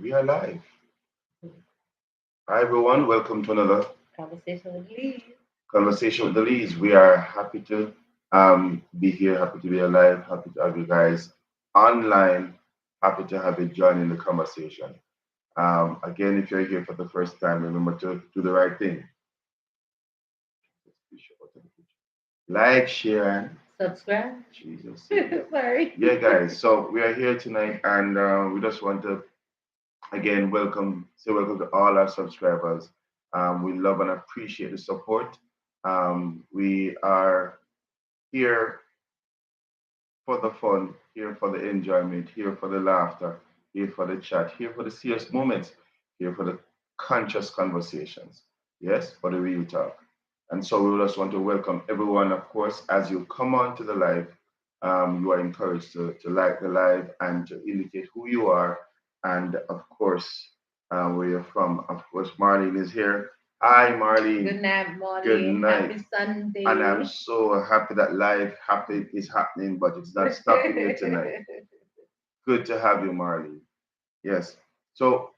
We are live. Hi, everyone. Welcome to another Conversation with Lee. conversation with the Lees. We are happy to be here, happy to be alive, happy to have you guys online, happy to have you join in the conversation. Again, if you're here for the first time, remember to do the right thing. Like, share, and Subscribe. Jesus. Sorry. Yeah, guys. So we are here tonight, and we just want to again welcome to all our subscribers. We love and appreciate the support. We are here for the fun, here for the enjoyment, here for the laughter, here for the chat, here for the serious moments, here for the conscious conversations. Yes, for the real talk. And so we just want to welcome everyone, of course, as you come on to the live. You are encouraged to like the live and to indicate who you are and, of course, where you're from. Of course, Marlene is here. Hi, Marlene. Good night, Good Molly. night. Happy Sunday. And I'm so happy that live happy is happening, but it's not stopping you tonight. Good to have you, Marley. Yes. So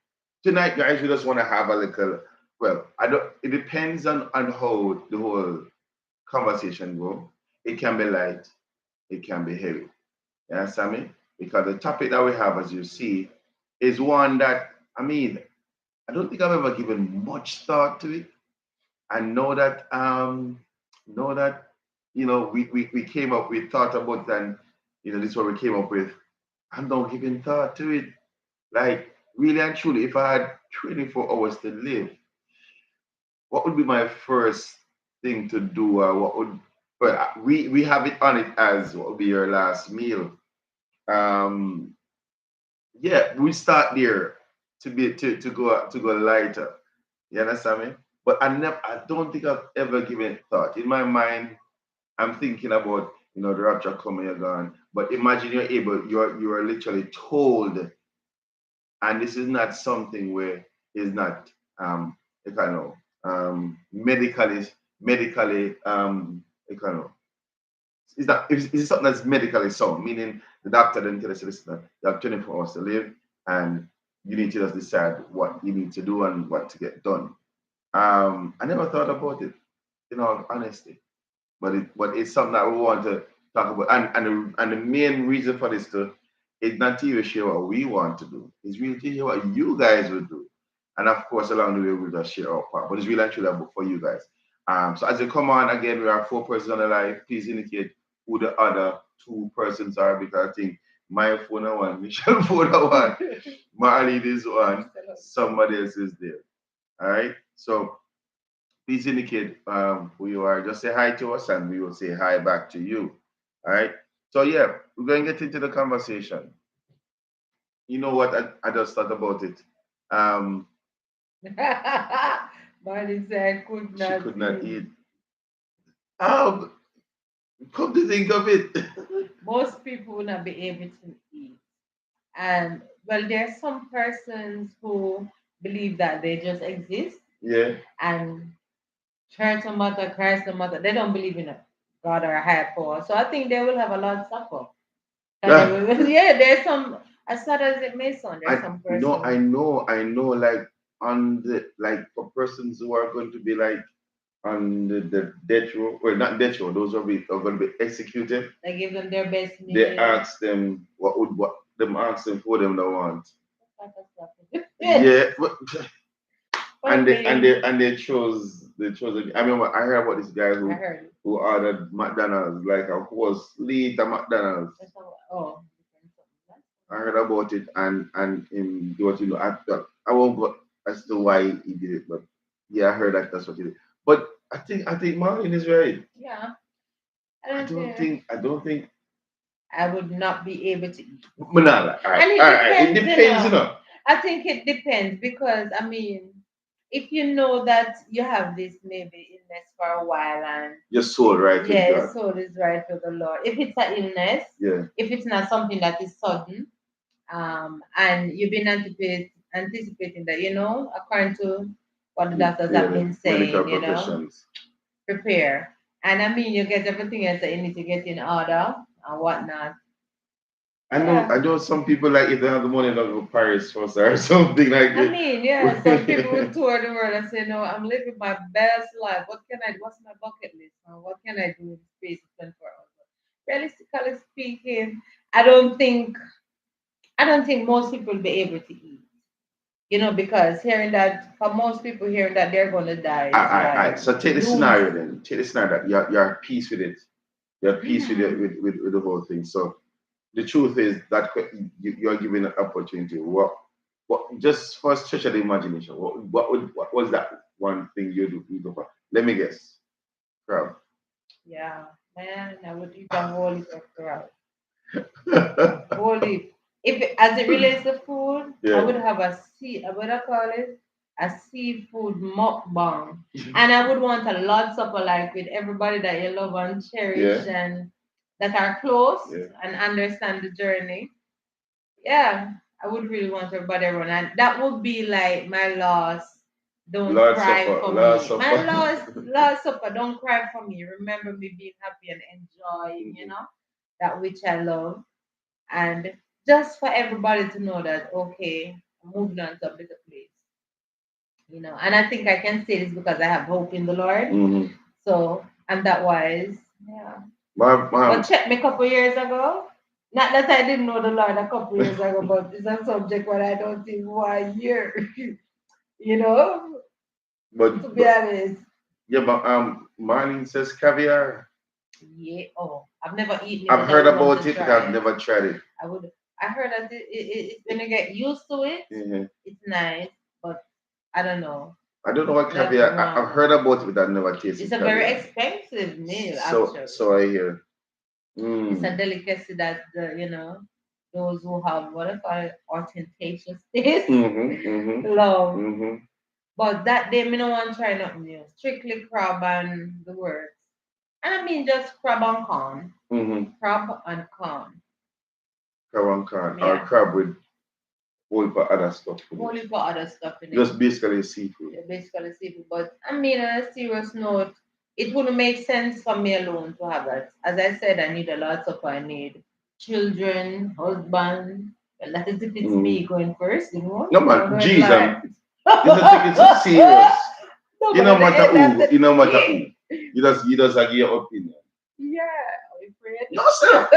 tonight, guys, we just want to have a little. Well, I don't. It depends on how the whole conversation go. It can be light. It can be heavy. You understand me? Because the topic that we have, as you see, is one that I don't think I've ever given much thought to it. I know that we came up, we thought about, and this is what we came up with. I'm not giving thought to it. Like, really and truly, if I had 24 hours to live, what would be my first thing to do? Or what would, well, we have it on it as what would be your last meal. Um, yeah, we start there to go lighter. You understand me? But I don't think I've ever given thought. In my mind, I'm thinking about, the rapture coming, you're gone. But imagine you're literally told, and this is not something where is not you know medically you know it's something that's medically sound, meaning the doctor then tell us, listen, you have 24 hours to live, and you need to just decide what you need to do and what to get done. I never thought about it, in all honesty, but it's something that we want to talk about, and the main reason for this too is not to even share what we want to do. It's really to hear what you guys would do, and of course along the way we'll just share our part. But it's really actually about for you guys. So as you come on again, we are four persons on the live. Please indicate who the other two persons are, because I think my phone are one, Michelle phone are one, Marlene is one, somebody else is there. All right. So please indicate who you are. Just say hi to us, and we will say hi back to you. All right. So yeah, we're going to get into the conversation. You know what? I just thought about it. Um, Molly said, could she not could not eat. eat. Um, Come to think of it. Most people will not be able to eat. And well, there are some persons who believe that they just exist Yeah. and church or mother, Christ or mother, they don't believe in a God or a higher power. So I think they will have a lot of suffer. And yeah, there's some, as sad as it may sound, there's I some no, person. I know. Like on the like for persons who are going to be like on the death row, well, not death row, those are going to be executed. They give them their best They meal. ask them what them ask them for them they want. Yeah. Yeah, and they chose. I mean, I heard about this guy I who heard it. who ordered McDonald's like a horse lead to McDonald's. Oh, I heard about it, and in what I won't go as to why he did it, but yeah, I heard that's what he did. But I think Marlon is right. yeah. I don't think I would not be able to eat. Manala. All right, And it all right. It depends, depends, I think it depends because I mean, if you know that you have this maybe illness for a while and Your soul, right? yeah, your soul is right with the Lord. If it's an illness, Yeah. if it's not something that is sudden, and you've been anticipating that, according to what the doctors have been saying, Medical professions. prepare. And I mean, you get everything else that you need to get in order and whatnot. Yeah. I know some people like if they have the money, they'll go Paris first or something like I it. mean, yeah, some people would tour the world and say, no, I'm living my best life. What can I do? What's my bucket list? What can I do in the space of 24 hours? Realistically speaking, I don't think I don't think most people will be able to eat. Because hearing that for most people hearing that they're gonna die is I. like So take the doom. scenario then. Take the scenario that you're at peace with it. You're at peace with it Mhm. with the whole thing. So the truth is that you're given an opportunity. What just for stretch of the imagination? What was that one thing you do for? Let me guess. Crab. Yeah, man, I would eat a whole heap of crab. A Yeah. whole heap. As it relates to food, I would have what I call it, a seafood mukbang. And I would want a lot supper like with everybody that you love and cherish Yeah. and that are close Yeah. and understand the journey. Yeah, I would really want everybody around. And that would be like my last don't Lord cry Supper. for Lord me. My Supper. last supper, don't cry for me. Remember me being happy and enjoying, that which I love. And just for everybody to know that, okay, I'm moving on to a better place. And I think I can say this because I have hope in the Lord. Mhm. So, and that wise, yeah. My But check me a couple years ago. Not that I didn't know the Lord a couple years ago, but it's a subject what I don't think one year. you know, to but be honest. yeah, but Marlene says caviar. Yeah. Oh, I've never eaten it, I've but I heard would want about to it, but try I've it. never tried it. I would. I heard that it's when you get used to it, Mhm. it's nice, but I don't know. I don't know what That's the caviar. I've one. heard about it, but I've never It's tasted a very caviar. expensive meal, So actually. so I hear. It's a Mm. delicacy that those who have what I call it ostentatious taste Mm-hmm. Mm-hmm. love. Mm-hmm. But that day, me no want try nothing new. Strictly crab and the works. And I mean just crab and corn. Mm-hmm. Crab and corn. Crab and corn or Yeah. crab with whole heap of other stuff in Whole it. heap of other stuff in it. Just basically seafood. Yeah, basically seafood. But I mean, on a serious note, it wouldn't make sense for me alone to have that. As I said, I need a lot of I need children, husband. Well, that is if it's Mm. me going first, No No, man, don't geez, lie. this is take it so serious. No, You but no at the matter end of who, the you no matter day, who. You just give your opinion. yeah, are we No afraid? sir.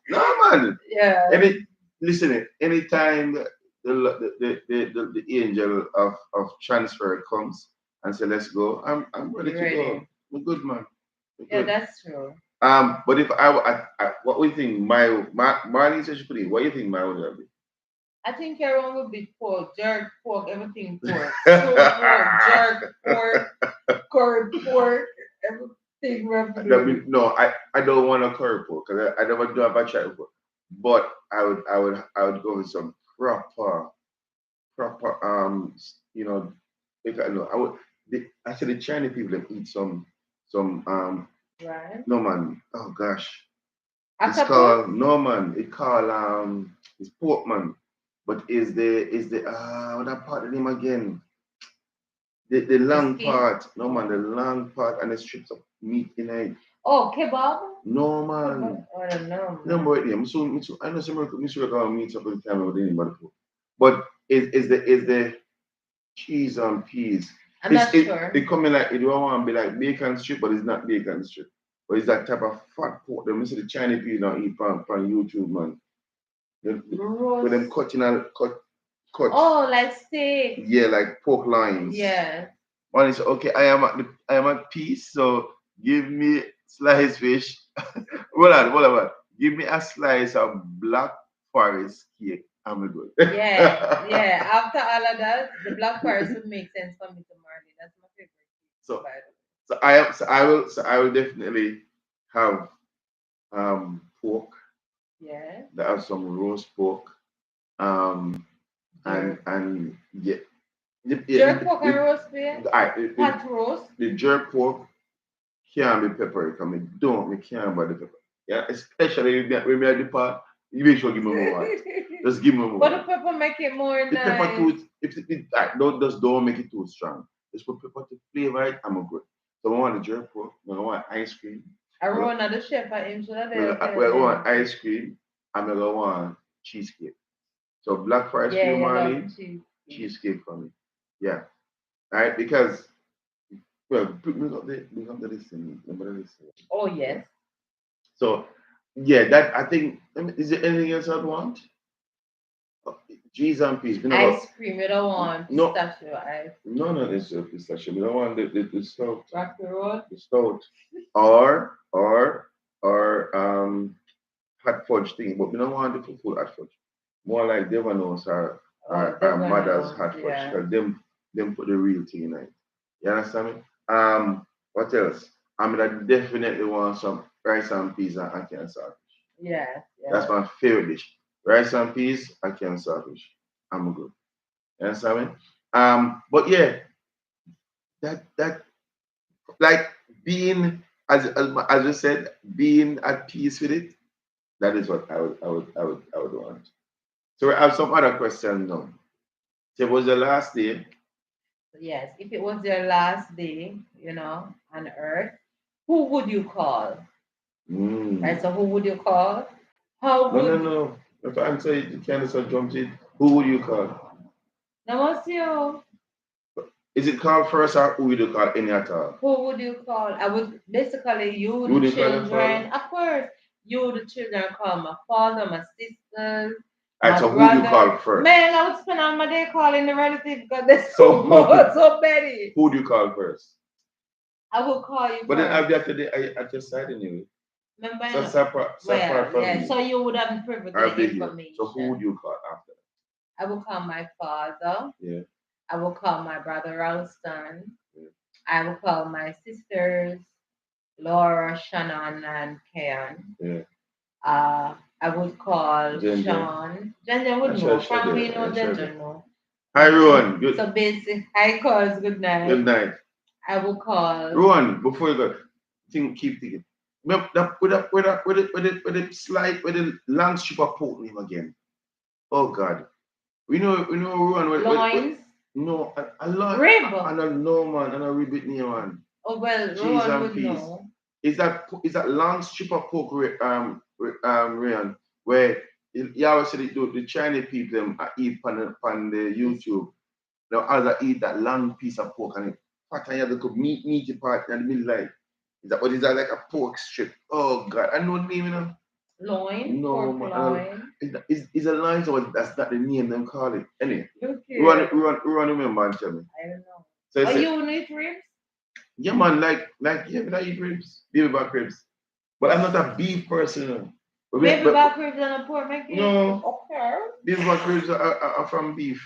No man. Yeah, Any listen, anytime the angel of transfer comes and say let's go, I'm ready you're to go. ready. I'm good man. I'm Yeah, good. that's true. But if what do you think my Marlene said she could eat? What do you think my would be? I think everyone would be pork, jerk pork, everything pork, stew pork, jerk pork, curry pork, everything we have to do. No, I don't want a curry pork because I never do have a try before. But I would go with some proper no, I would actually the Chinese people that eat some Right? no man, oh gosh, it's Octopus, called no man, it called it's pork man, but is the what that part the name again, the the long skin. part, no man, the long part and the strips of meat in it. Oh, kebab. No Kebab. man, I don't know, remember man. it name. So I know some Mr. meet up with the time with anybody, but is the cheese and peas. I'm It's not it sure. coming like it don't want to be like bacon strip, but it's not bacon strip. But it's that type of fat pork. Them you see the Chinese people don't eat from YouTube, man. When them Roast. cutting and cut, Oh, like steak. yeah, like pork loins. Yeah. One is okay. I am at peace, so give me sliced fish. Hold on. Give me a slice of black forest cake. I'm good. Yeah. Yeah. After all of that, the black forest would make sense for me to Marley. That's my favorite. so By the so I will definitely have pork. Yeah. That have some roast pork. Um Jerk. and yeah, yeah, Jerk pork and roast beef. Pot roast. the jerk pork can't be peppery because me can't buy the pepper. Yeah, especially when me at the pot, you make sure give me more. Just give me But the more. pepper make it more The pepper nice. too, if it don't make it too strong. Just put pepper to flavor it, I'm good. So I want the jerk pork, I want ice cream. I Well, run out the chef at him, so that they well, can I then want ice cream. I'm gonna want cheesecake. So black forest for Yeah, you, you love Marlene, cheese. cheesecake for me. Yeah. All right, because well, bring up the listing. Remember the listing. Oh Yeah. yes. So yeah, that I think. Is there anything else I'd want? Cheese and peas. You know what? Ice cream, you don't want No, pistachio ice. no, it's a pistachio. We don't want the stout. Rocky Road. The stout. Or hot fudge thing, but we don't want the full hot fudge. More like Devanos or Oh, our mother's Devanos, hot fudge yeah. because them put the real thing in it. You understand me? What else? I mean, I definitely want some rice and peas and ackee and saltfish. Yes, That's yes. my favorite dish. Rice and peas, ackee and saltfish. I'm good. You understand me? But yeah, that like being as you said, being at peace with it. That is what I would want. So we have some other questions now. So it was the last day. Yes, if it was your last day, on earth, who would you call? Right, Mm. so who would you call? How No, no, would no. If I answer it, you can't answer jump it. Who would you call? Namasio, Is it called first or who would you call any at all? who would you call? I would basically you, You the wouldn't call your father? children, of course, you, the children, call my father, my sisters, Alright, my so who would you brother. call first? Man, I would spend all my day calling the relatives because there's So so many. who do you call first? I will call you But then first. I'll be at your side anyway. Remember, So separate well, from yeah, me. so you would have privy to I'll the be here. So who would information. you call after I will call my father. that? Yeah. I will call my brother Ralston. Yeah. I will call my sisters, Laura, Shannon, and Kayan. Yeah. I would call Ginger. Sean. Ginger I would know. should From me, do. no I should do. Ginger, no. Hi, So, Rowan. Good. so basic, I calls good Good night. night. I will call. Rowan, before you go, keep thinking. Remember that with the slide with the long strip of pork name again. Oh God. We know Rowan with Loins, no a lot rib. I don't know man and a ribbit name man. Oh, well, Cheese Rowan and would peas. know. Is that long strip of pork Ryan, where you always see the Chinese people them eat on the YouTube. Now others eat that long piece of pork and it part and you have the meaty part in the middle like is that like a pork strip? Oh God, I know the name, you know. Loin, No pork man, loin. is a line so that's not the name them call it. Anyway, Look run here. run run remember and tell me. I don't know. So I Are said, you need ribs? yeah man, like yeah, but I eat ribs, baby back ribs. But I'm not a beef person. You know. Baby But back ribs and a pork make no, okay. beef back ribs are from beef.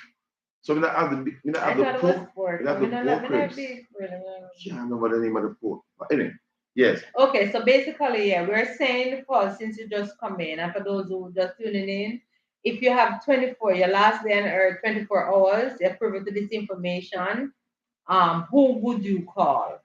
So we don't have we don't I have the thought it was pork, pork. we have I the mean, not pork like ribs. beef. Really. Can't remember the name of the pork. But anyway, yes. Okay, so basically, yeah, we're saying because since you just come in, and for those who just tuning in, if you have 24, your last day on earth, 24 hours, you're privy to this information. Who would you call?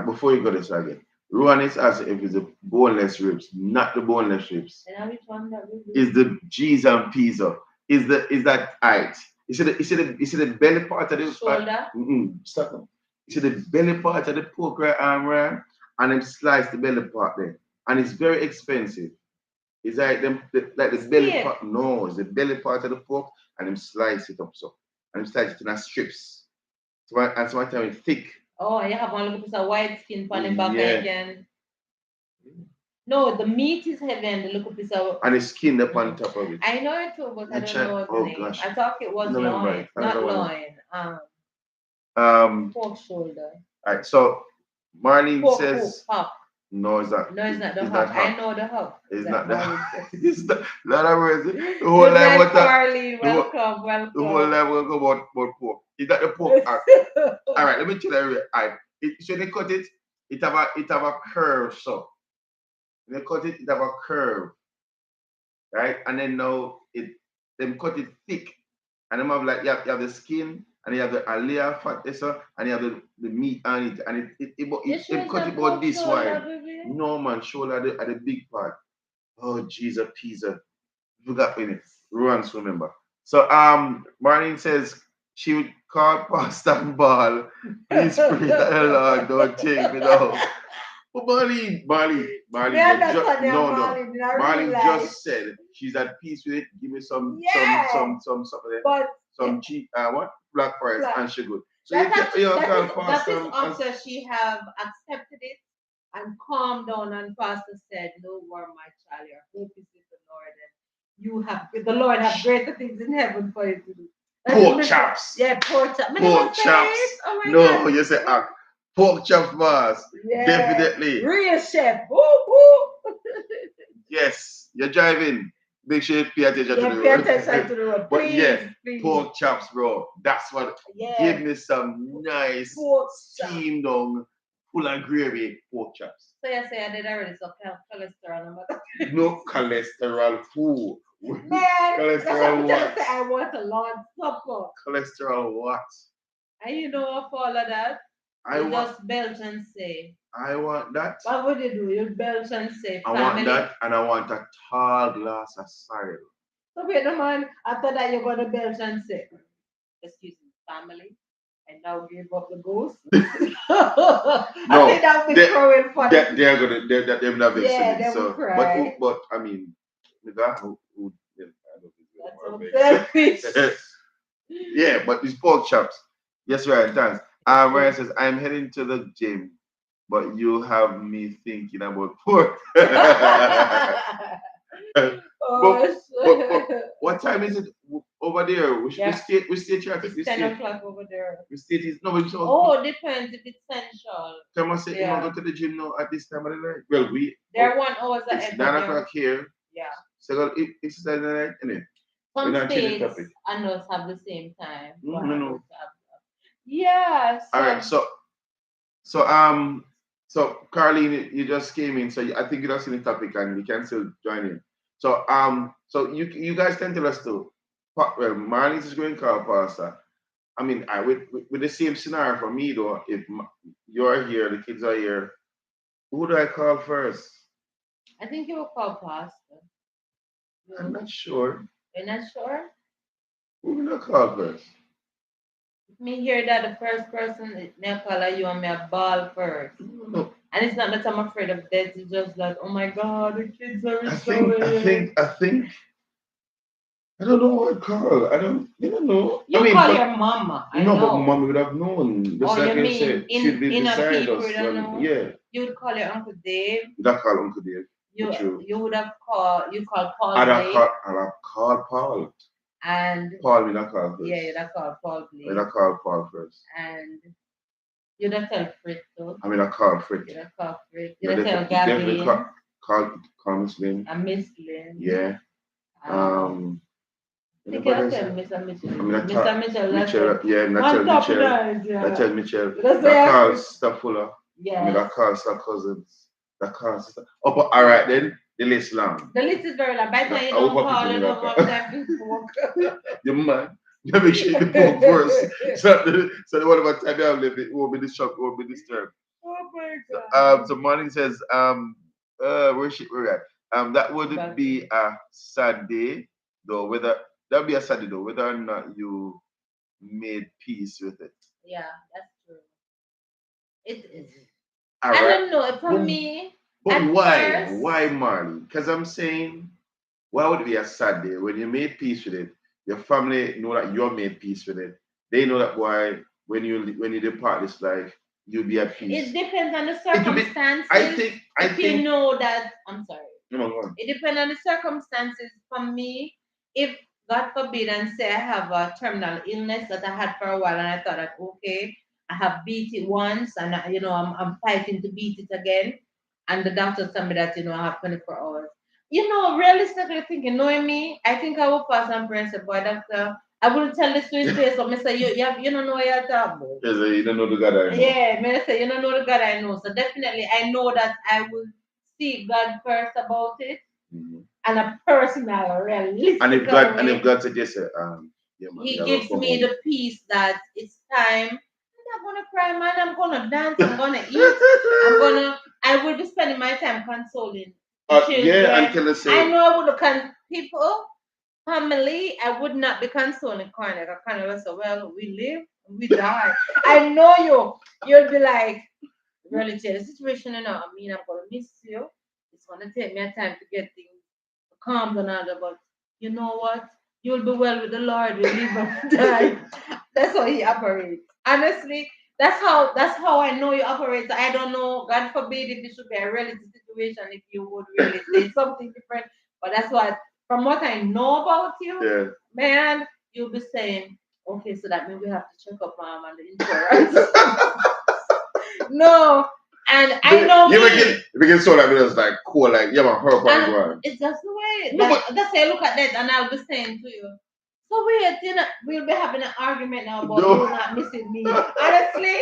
Before you go this again, Ruan is asking if it's the boneless ribs, not the boneless ribs. And now which one that will be? Is the cheese and pizza? Is that height? You see the belly part of the Shoulder. stop now. You see the belly part of the pork right arm right, and then slice the belly part there, and it's very expensive. It's like like the belly Steak. part. No, it's the belly part of the pork, and them slice it up so, and them slice it in strips. And sometimes it's thick. Oh, you have one little piece of white skin on the back Yeah. again. No, the meat is heavy and the little piece of. And it's skinned up on top of it. I know it too, but I don't know the Oh name. gosh. I thought it was No, remember loin, it. not Another one. loin. Pork shoulder. All right. So Marlene Pork says hop. no. It's not. No, it's not the It's hop. not I hot. know the hop. It's That not the. Marlene says. It's not a word. The whole Good life night, what that. Carly. The whole, Welcome, the whole welcome. life will go about pork. Is that the pork? All right. Let me tell you. All right. So they cut it. It have a curve. So they cut it. It have a curve. Right. And then now them cut it thick. And them have like you have the skin and you have the a layer of fat there, so, and you have the meat on it and it cut it about this wide. No man, shoulder at the big part. Oh Jesus, pizza. Forgot in it. Runs remember. So Marlene says she would call Pastor and Ball. Please pray that the Lord don't take me down. But Marley, Me understand your no. Marley in a real Marley life. just said she's at peace with it. Give me Yeah, something, but some cheap, what? Black forest, like, and she good. So you can, can pass that is some, after she have accepted it and calmed down and pastor said, no more my child, your hope is in the Lord and you have the Lord have greater things in heaven for you to do. pork chops. Yeah, pork chops. Pork chops. Oh my No, God. you say pork chops, boss. Yeah. Definitely. Real chef. Woo, woo. Yes, you're driving. Make sure you pay attention to the road. Pay attention to the road. But Please, yeah, please. pork chops, bro. That's what. Yeah. Give me some nice pork steamed on, full of gravy pork chops. So you say I did already, so cholesterol. No cholesterol food. Man, cholesterol what? Say I want a Lord's Supper. Cholesterol what? And you know what for all of that? You just belch and say. I want that. What would you do? You belch and say family. I want that, and I want a tall glass of cider. So wait a man, after that you're gonna belch and say, excuse me, family. And now give up the ghost. No, I think that would be throwing funny. They're not vexing. Yeah, they will cry. But I mean, the guy who yeah, but it's pork chops. Yes, right, thanks. Ryan says, I'm heading to the gym, but you have me thinking about pork. But what time is it over there? We state traffic. It's 10 o'clock over there. We state is no, but depends if it's central. Can I say you go to the gym now at this time of the night? Well, they're 1 hour ahead. It's 9 o'clock here. Yeah. So it's the night, innit? Some states and us have the same time. No. Yes. All right. So Carlene, you just came in, so I think you don't see the topic, and you can still join in. So so you guys can tell us too. Well, Marlene is going to call Pastor. I mean, with the same scenario for me though. If you're here, the kids are here, who do I call first? I think you will call Pastor. I'm not sure. You're not sure? Who will I call first? Me hear that the first person they call you and me a ball first. No. And it's not that I'm afraid of death, it's just like, oh my God, the kids are I think I don't know what call. I don't know. You call your mama. I know. But mom would have known. Just like you mean she'd be beside us. Yeah. You would call your Uncle Dave. You'd have called Uncle Dave. You would have called Paul. I'd have called Paul. And Paul will not call first. Yeah, you'd have called Paul, please. You'd have called Paul first. And you'd have tell Fritz too. I mean, I called Fritz. You'd have called Fritz. You'd have tell Gabby. Call Miss Lynn. And Miss Lynn. Yeah. You can tell Mr. Mitchell. Mr. Mitchell. I tell Mitchell. That calls Stafula. Yeah. I mean, that calls her cousins. That calls. Oh, but all right then. The list long. The list is very long. By the time you don't call, you don't have time to smoke. You man. You make sure you smoke first. So whatever time you have left, it won't be disturbed. Oh my God. So Martin says, we're at. That would be a sad day, though. That'd be a sad day, though, whether or not you made peace with it. Yeah, that's true. It is. I don't know. For me. But why? First, why, Marley? Because I'm saying, why would it be a sad day when you made peace with it? Your family know that you made peace with it. They know that when you depart this life, you'll be at peace. It depends on the circumstances. I think you know that. I'm sorry. No. It depends on the circumstances. For me, if God forbid and say I have a terminal illness that I had for a while, and I thought that okay, I have beat it once, and I'm fighting to beat it again. And the doctor told me that, I have 24 hours. Realistically thinking, knowing me, I think I will pass and pray and say, boy, doctor, I will tell this to his face. So I say, you don't know what you're talking about. Yes, you don't know the God I know. Yeah, I say, you don't know the God I know. So definitely, I know that I will seek God first about it. Mm-hmm. And a personal, realistic And if God said yes, He gives me the peace that it's time. I'm not gonna cry, man. I'm gonna dance. I'm gonna eat. I will be spending my time consoling children. Yeah, until I know I would look people, family. I would not be consoling Cornell. Cornell will say, "Well, we live, we die." I know you. You'll be like, really change the situation, you know. I mean, I'm gonna miss you. It's gonna take me a time to get things calm and all that, but you know what? You'll be well with the Lord, you live and die. That's how he operates. Honestly, that's how I know you operate. I don't know, God forbid if it should be a relative situation if you would really say something different. But that's what from what I know about you, Yeah. man, you'll be saying, okay, so that means we have to check up on the insurance. No, and I know You me. make it so like it's like cool, like yeah, man, her And one. it's just the way. No, but That's how I look at that, and I'll be saying to you, so weird, you know, we'll be having an argument now about no. you not missing me. Honestly,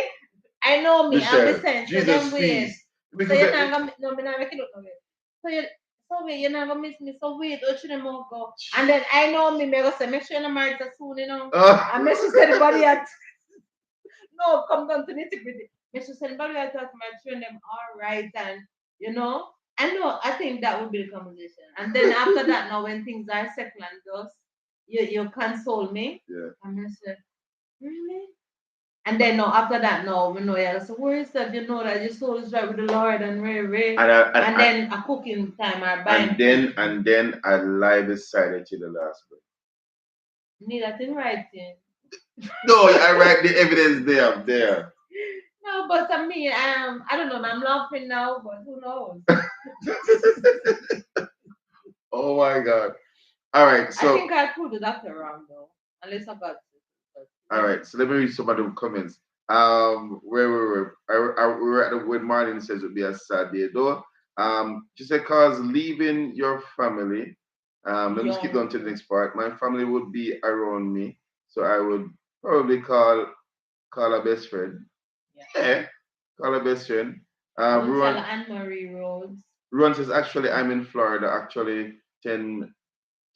I know me. I'll be Michelle, saying, so Jesus them weird. feast. So Because you're not gonna no, me not make it look no weird. So you so weird, you're not gonna miss me. So weird, don't you know go? And then I know me, me go say, make sure you're not married so soon, you know. And make sure anybody at no, come down to nitty gritty. Make sure anybody at my train them all right, and you know. I know. I think that would be the conversation. And then after that, now when things are settled and dust, you console me. yeah. And I said, really? And then no, after that, no, we know yeah. So where is that? You know that your soul is right with the Lord and Ray. And then a cooking time or buying. And then I lie beside it to the last bit. Need that in writing. No, I write the evidence there. No, but I mean, I don't know. I'm laughing now, but who knows? Oh my God. All right, so I think I proved the doctor wrong though, unless I got. all right, so let me read some of the comments. Where we were, we were at the when Martin says it would be a sad day though. She said, cause leaving your family. Let me skip down to the next part. My family would be around me, so I would probably call a best friend. Yeah, call a best friend. Tell Anne Marie Rhodes. Ruan says, actually, I'm in Florida. Actually, 10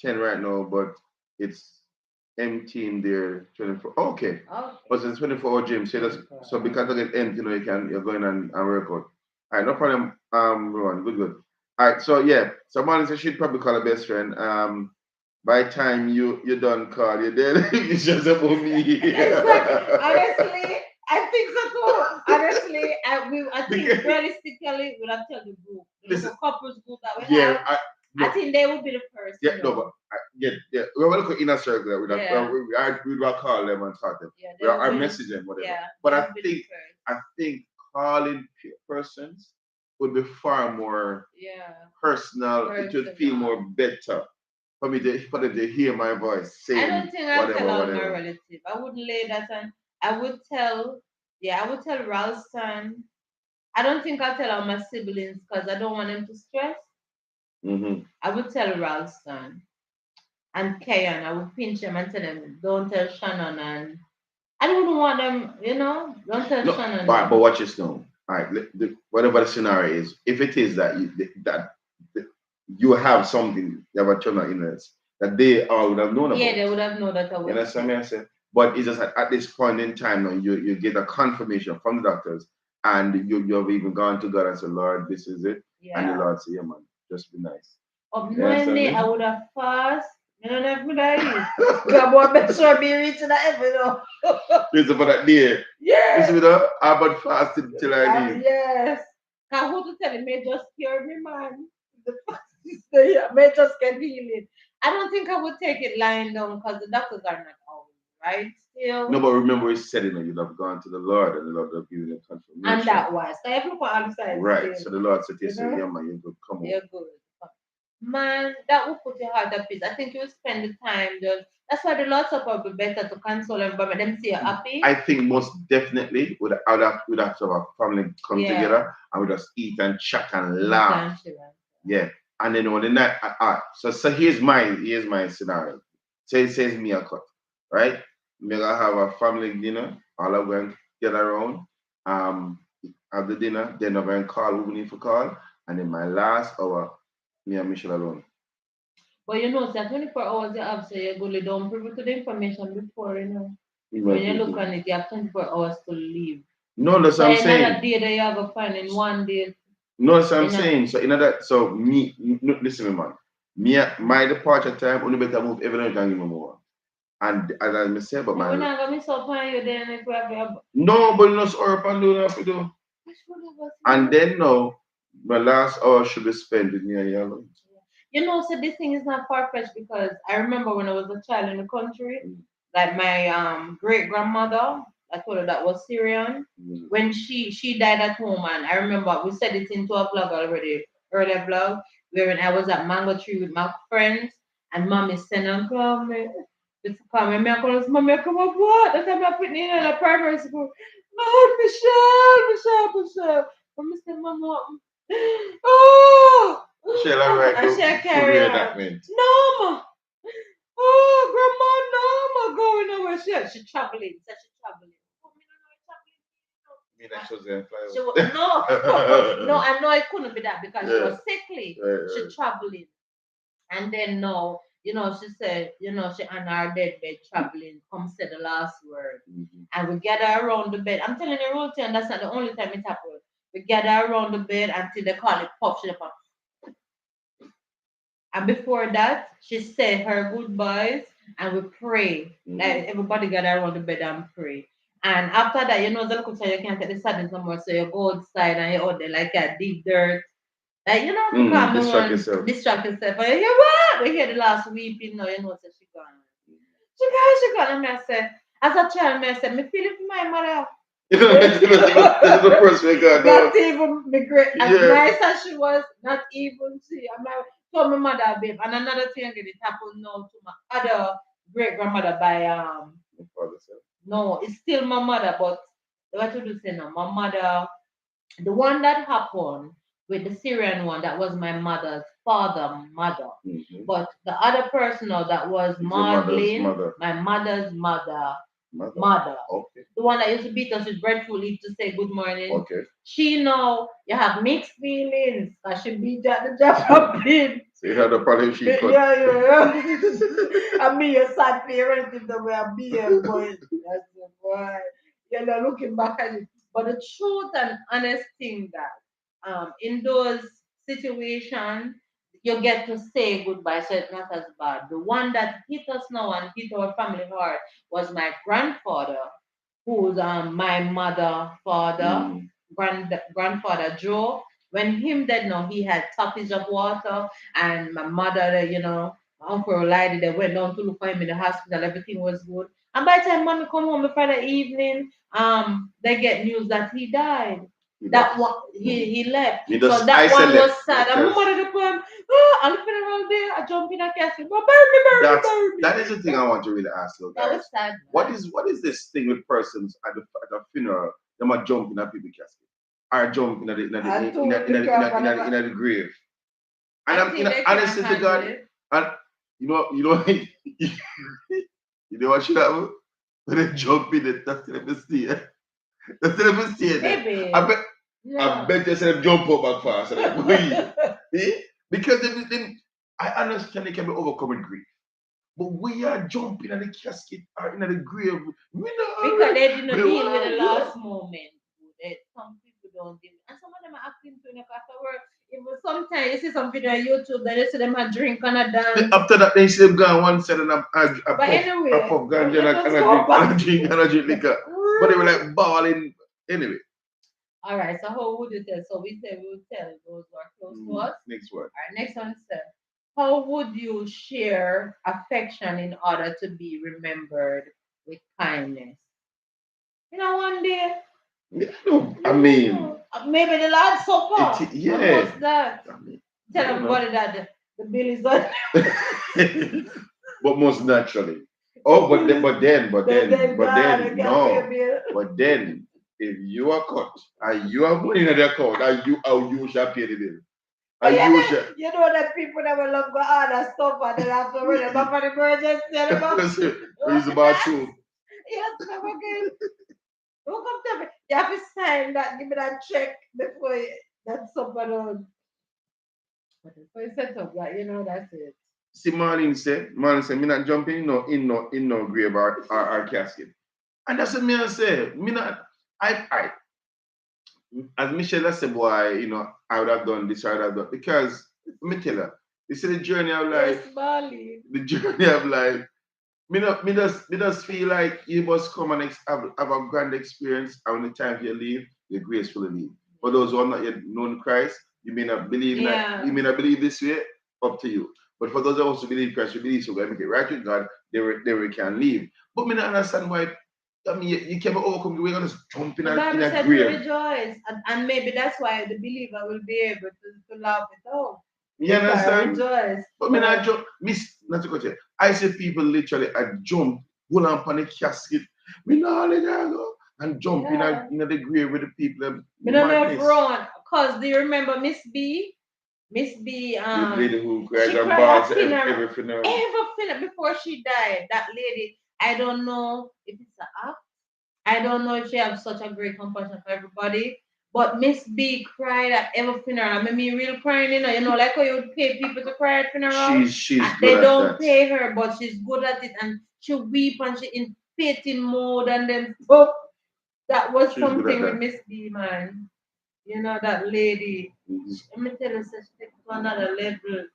right now, but it's empty in there 24. Oh, okay. But it's 24-hour gym. So because I get empty, you know, you're going and work out. All right, no problem. Ruan, good. All right, so yeah, so Marlon says she'd probably call her best friend. By time you done call, you dead. It's just about me. Exactly. Honestly, I think so too. Honestly, I think realistically, we'll have to tell the group, the couples group that we have. I think they would be the first. Yeah, no, but yeah. We're looking inner circle. We will call them and talk them. Yeah, I message them, whatever. Yeah, but I think calling persons would be far more personal. It would feel more better for me for them to hear my voice saying I don't think I'll tell all my relative. I wouldn't lay that on. I would tell Ralston. I don't think I'll tell all my siblings because I don't want them to stress. Mm-hmm. I would tell Ralston and Kayan. I would pinch them and tell them, don't tell Shannon. And I don't want them, don't tell Shannon. But watch this now. All right, whatever the scenario is, if it is that you have something, you have a tumor illness, that they all would have known about. Yeah, they would have known that I was. You understand me? I said, but it's just at this point in time now, you get a confirmation from the doctors, and you have even gone to God and said, Lord, this is it. Yeah. And the Lord said, yeah, man, just be nice. Of knowing I would have fast. I don't know if me that is. We are more make sure be reaching that heaven, Listen for that day. Yes. Listen, I about fasted till I leave. Yes. Can who to tell him, may just cure me, man. The fast may just get healing. I don't think I would take it lying down because the doctors are not always right still. No, but remember we said it, you'd have gone to the Lord and the Lord would have given you confirmation. And that was. So everyone understands. Right. So the Lord said, yeah, man, you're good. Come on. You're good. Man, that will put your heart at peace. I think you spend the time just. That's why the Lord Supper would be better to console everybody, them see you happy. I think most definitely we'd have to have a family come together and we just eat and chat and laugh. Yeah. And then on the night, so here's my scenario. Say it says me a cut, right? Me gonna have a family dinner, all of them get around, have the dinner, then I'm gonna call who we need to call, and then my last hour, me and Michelle alone. But you know, 24 hours you have, so you're going don't privy to the information before, When you look on it, you have 24 hours to leave. No, that's what I'm saying. Another day that you have to find in one day. No, that's what I'm saying. So me, listen, man. My departure time only better move every night and give me more. And as I said, but we're not gonna miss up on you then if we have no, but not so up and do what to do. I should have was And here. then no, my last hour should be spent with me and yellow. You know, so this thing is not far fetched because I remember when I was a child in the country, Mm. like my great grandmother, I told her that was Syrian. Mm. When she died at home, and I remember we said it into a vlog already, earlier vlog, where I was at Mango Tree with my friends, and mommy said, "Uncle, me, it's come, me, uncle, mommy, come up what?" That's time I put in a primary school. Oh, Michelle. But Mr. Mama, oh, Shall I write and the she full carry way on. that meant? No, ma. Oh, grandma, no, ma, going nowhere. She traveling. Said she traveling. Oh, me no know traveling. Me that she was gonna fly She was, out. no, no, I know it couldn't be that because she Yeah, was sickly. She right. traveling. And then no, she said, she on our deathbed traveling, come say the last word. Mhm. And we gather around the bed. I'm telling you, Ruthie, and that's not the only time it happened. We gather around the bed until they call it pop. And before that, she said her goodbyes and we pray. Like everybody gather around the bed and pray. And after that, the local child, you can't take the sadness no more. So you go outside and you're out there like a deep dirt. Like, because no Distract one yourself. distract yourself. And you hear what? You hear the last weeping now, so she gone. She gone. And I said, as a child, I said, me feel it for my mother. That's the first way God Not knows. even me great, as Yeah. nice as she was, not even she. I'm like, told my mother, babe. And another thing again, it happened now to my other great grandmother by My father said. no, it's still my mother, but what to do say now, my mother, the one that happened with the Syrian one, that was my mother's mother. Mhm. But the other person now that was It's your mother's Maudlin, mother. my mother's Mother. mother. Okay. The one that used to beat us with breadfruit leaf to say good morning. Okay. She know you have mixed feelings because she beat at the job of being. So you had a problem she cut. Yeah. I mean, your sad parent in the way I be a boy. That's the boy. You're not looking back at it. But the truth and honest thing that in those situations, you get to say goodbye, so it's not as bad. The one that hit us now and hit our family hard was my grandfather, who's my mother, father, Mm. grandfather Joe. When him dead now, he had toppage of water, and my mother, my uncle Lady, they went down to look for him in the hospital. Everything was good. And by the time mommy come home the Friday evening, they get news that he died. He That left. one he left. Me So just I that one was select sad. And my because mother the poem, oh, I'm the funeral there. I jump in a casket. But burn me, that's burn me. that is the thing I want to really ask you That was guys. sad. What is this thing with persons at a funeral? They might jump in a people casket or jump I told the grandmother. in the grave. And I I'm think they can honestly to handle God, it. and you know what should happen? When they jump in it, that's the mistake. That's the mistake there. I Maybe. bet I No. bet you said jump up back fast. And then, eh? Because then I understand they can be overcome with grief. But we are jumping at the casket or in the grave. We Because know they didn't we deal with want the to last go. moment. Some people don't deal. And some of them are acting to afterward. Even sometimes you see some video on YouTube that they see them a drink and a Then dance. after that, they see them go on one side and But a anyway, puff ganja let us and a go drink and back. a drink and a drink liquor. But they were like balling anyway. All right, so how would you tell? So we said we would tell those who are close to us. Next one. All right, next one said, how would you share affection in order to be remembered with kindness? One day, Yeah, no, I mean, maybe the Lord's Supper. And yeah. what's that? I mean, Tell I don't know. everybody that the bill is on. But most naturally. Oh, no. But then, if you are caught and you have money in the account, and you shall pay the bill. But And you shall. you know that people that will love go order stuff and then after when they're back for the emergency, they're back. Use the bathroom. Yes, never again. Don't come tell me. You have to sign that, give me that check before that's somebody on. But before you set up that, that's it. See, Marlene said, me not jumping in no grave or casket. And that's what me I say. Me not, I, as Michelle has said, boy, I would have done this, I would have done, because, let me tell you, you see the journey of life, Yes, Marley. the journey of life, me just feel like you must come and have a grand experience and when the time you leave, you gracefully leave. For those who have not yet known Christ, you may not believe that, you may not believe this way, up to you. But for those of us who believe Christ, we believe so we make it right with God, they can leave. But me not understand why. I mean, you can't overcome. We're gonna jump in The Bible a said to grave. rejoice, and maybe that's why the believer will be able to laugh it off. You understand? Rejoice. But me not jump. Miss, not to cut you. I see people literally a jump, hold on upon the casket. Me not let her go and jump in the grave with the people. Me don't know if run, cause do you remember Miss B? Miss B, the lady who cried she and cried bawls at every funeral. Every funeral before she died. That lady, I don't know if it's an act. I don't know if she has such a great compassion for everybody. But Miss B cried at every funeral. I mean, me real crying, you know, like how you would pay people to cry at funerals. She's good they at don't that. pay her, but she's good at it, and she weep and she in fainting mode, and then oh, that was She's something with Miss B, man. You know that lady. Let me tell you, such thing to another level.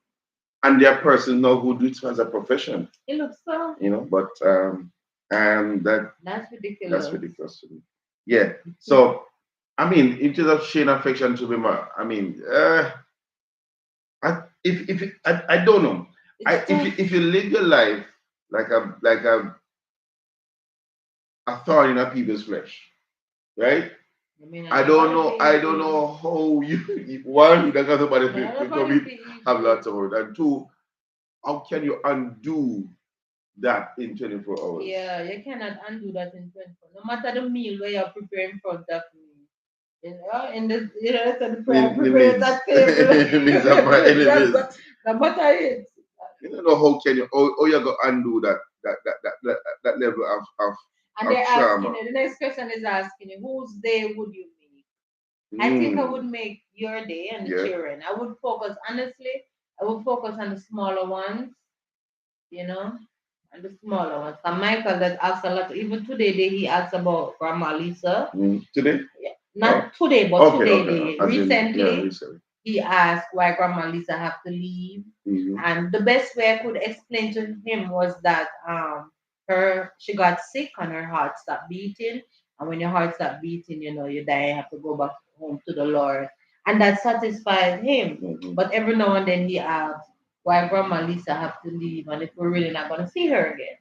And there are persons now who do it as a profession. It looks so. You know, but that's ridiculous. That's ridiculous to me. Yeah. So I mean, in terms of showing affection to me, I mean, I don't know. If you live your life like a thorn in a people's flesh, right? I don't know how you one that got somebody have lots of work, and two, how can you undo that in 24 hours? Yeah, you cannot undo that in 24. No matter the meal where you're preparing for that meal. You know, in the the prayer prepare that table. Means that my enemies. No matter it. You don't know how can you you go undo that level of and they're asking you, the next question is asking you, whose day would you make? I think I would make your day and the children. I would focus, honestly, I would focus on the smaller ones, you know, and the smaller ones. And Michael that asked a lot, even today he asked about Grandma Lisa. Today? Yeah. Not today, but today. Recently, he asked why Grandma Lisa have to leave. And the best way I could explain to him was that she got sick and her heart stopped beating. And when your heart stopped beating, you know, you die, you have to go back home to the Lord. And that satisfied him. But every now and then he asks why Grandma Lisa have to leave and if we're really not gonna see her again.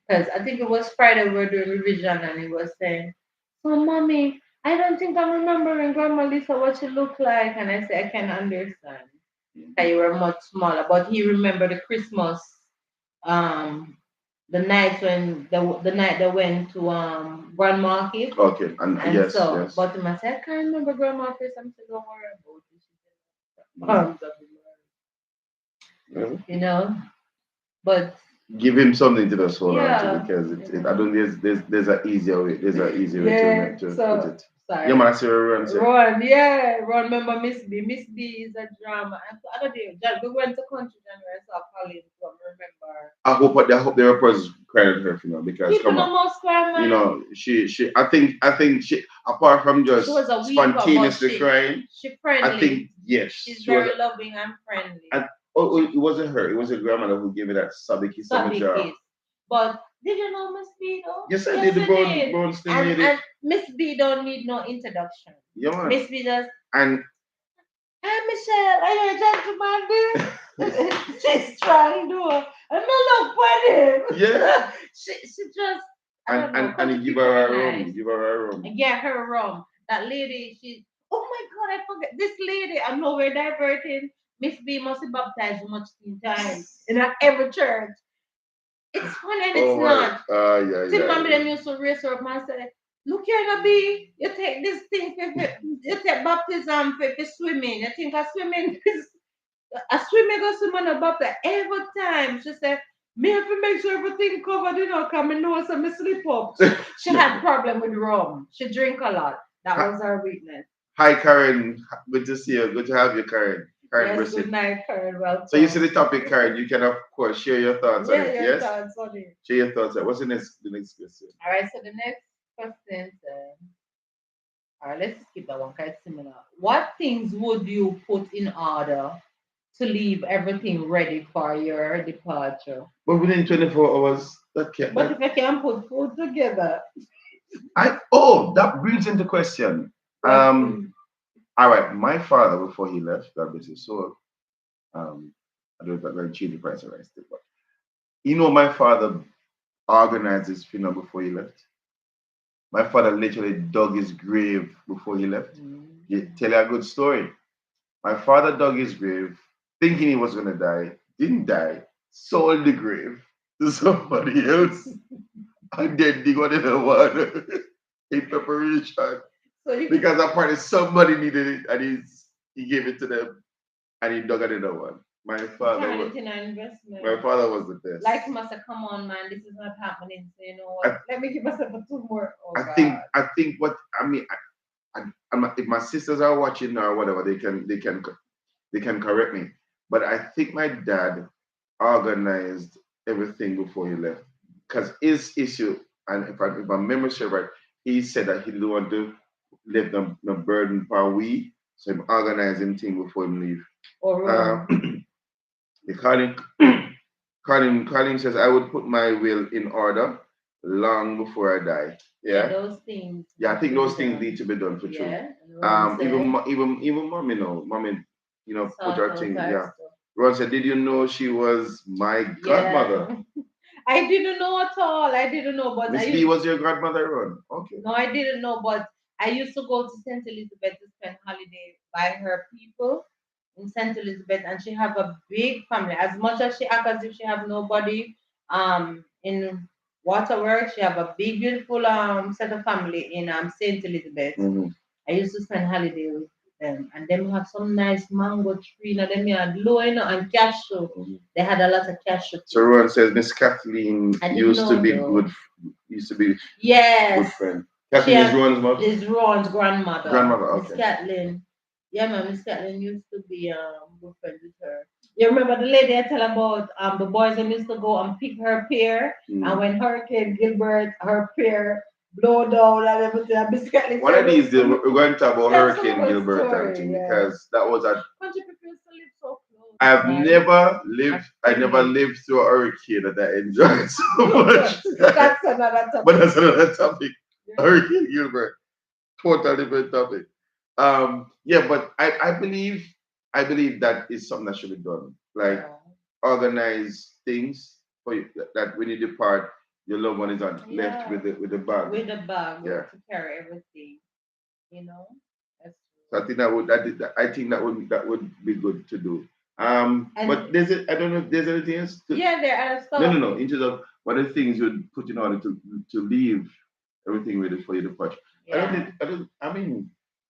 Because I think it was Friday we were doing revision and he was saying, so mommy, I don't think I'm remembering Grandma Lisa what she looked like. And I said, I can understand. That you were much smaller. But he remembered the Christmas the night when the night they went to Grand Market. Okay, and yes, so yes. but I said, I can't remember Grand Market. I'm saying, don't worry about it. You know, but give him something to just hold on to because I don't there's an easier way. There's an easier way to put it. Sorry. Yeah, man, I see Ron say. Ron, remember Miss B. Miss B is a drama. And the other day, we went to country January, so I called him to remember. I hope there are persons crying at her funeral because people almost cry, man. You know, she I think she apart from just spontaneously crying, she friendly. I think yes. She's very loving and friendly. And it wasn't her, it was her grandmother who gave me that subby kiss on the jaw. But did you know Miss B though? Yes, I did. The brown skin lady. And Miss B don't need no introduction. Yeah, man. Miss B does. And hi Michelle, are you a gentleman? She's trying to. I'm not funny. Yeah. she just. And give her a room. Give her a room. Yeah, her room. That lady, oh my God, I forget this lady. I know we're diverting. Miss B must have baptized much times in every church. It's funny and it's not. Yeah. Remember them used to raise her up and say, look here, Nabi, you take this thing, you take baptism for swimming. You think a swimming is a swimming go swim on a baptism every time. She said, me have to make sure everything covered, you know, come and know some me slip up. She had problem with rum. She drink a lot. That was her weakness. Hi Karen, good to see you. Good to have you, Karen. Yes, good night, Karen. Welcome. So you see the topic, Karen. You can of course share your thoughts on it. Yes. Thoughts on it. Share your thoughts. What's the next question? All right. So the next question. All right. Let's keep that one quite similar. What things would you put in order to leave everything ready for your departure? But within 24 hours, that can't. But if I can put food together. That brings into question. Um, all right. My father, before he left, God bless his soul. Um, I don't know if I'm going to change the price of rice, but my father organized his funeral before he left. My father literally dug his grave before he left. Tell you a good story. My father dug his grave, thinking he was gonna die, didn't die, sold the grave to somebody else, and then dig another one in preparation. Because apparently somebody needed it, and he gave it to them, and he dug another one. My father was the best. Like must have come on, man. This is not happening. So you know what? Let me give myself a two more. Oh, I think what I mean. If my sisters are watching now or whatever, they can correct me. But I think my dad organized everything before he left. Because his issue, and if my memory serves right, he said that he didn't want to leave the burden for we. So him organizing thing before him leave. Colin, Colin says, I would put my will in order long before I die. Yeah, those things. Yeah, I think those things need to be done for sure. Even mommy, mommy, put her thing. Yeah. Ron said, did you know she was my godmother? I didn't know at all. I didn't know, but Miss B was your godmother, Ron? Okay. No, I didn't know, but I used to go to St. Elizabeth to spend holiday by her people in St. Elizabeth, and she have a big family. As much as she act as if she have nobody in Waterworks, she have a big, beautiful set of family in St. Elizabeth. I used to spend holiday with them, and them have some nice mango tree. Now them had low, and cashew. They had a lot of cashew. So Ron says Miss Kathleen used to be good. Used to be good friend. Kathleen is Ron's mother. Is Ron's grandmother. Grandmother, okay. Miss Kathleen. Yeah, man, Miss Kathleen used to be good friends with her. You remember the lady I tell about the boys that used to go and pick her pear, and when Hurricane Gilbert, her pear blow down and everything, and Miss Kathleen. One of these days we're going to talk about Hurricane Gilbert and thing, because that was a. I never lived through a hurricane that I enjoyed so much. That's another topic. But that's another topic. Yeah. Hurricane Gilbert, totally different topic. Yeah, but I believe that is something that should be done. Like organize things for you, that when you depart, your loved one is left with the bag. With the bag, to carry everything. So I think that would be good to do. But I don't know if there's anything else. There are stuff. No. In terms of what are the things you'd put in order to leave everything ready for you to depart. Yeah.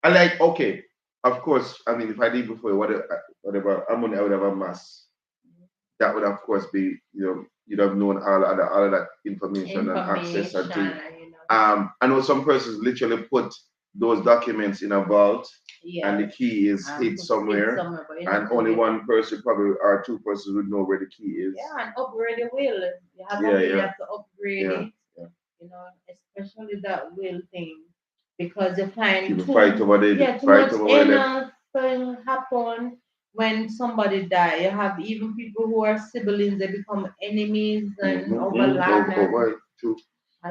I like, okay, of course, if I leave before whatever I would have a mass. That would of course be, you'd have known all of that information and access and things. I know some persons literally put those documents in a vault, and the key is hid somewhere, and only one person probably or two persons would know where the key is. Yeah, and upgrade the will. You have to upgrade it. Especially that will thing, because you find people fight over thing happen when somebody die. You have even people who are siblings, they become enemies and overlap.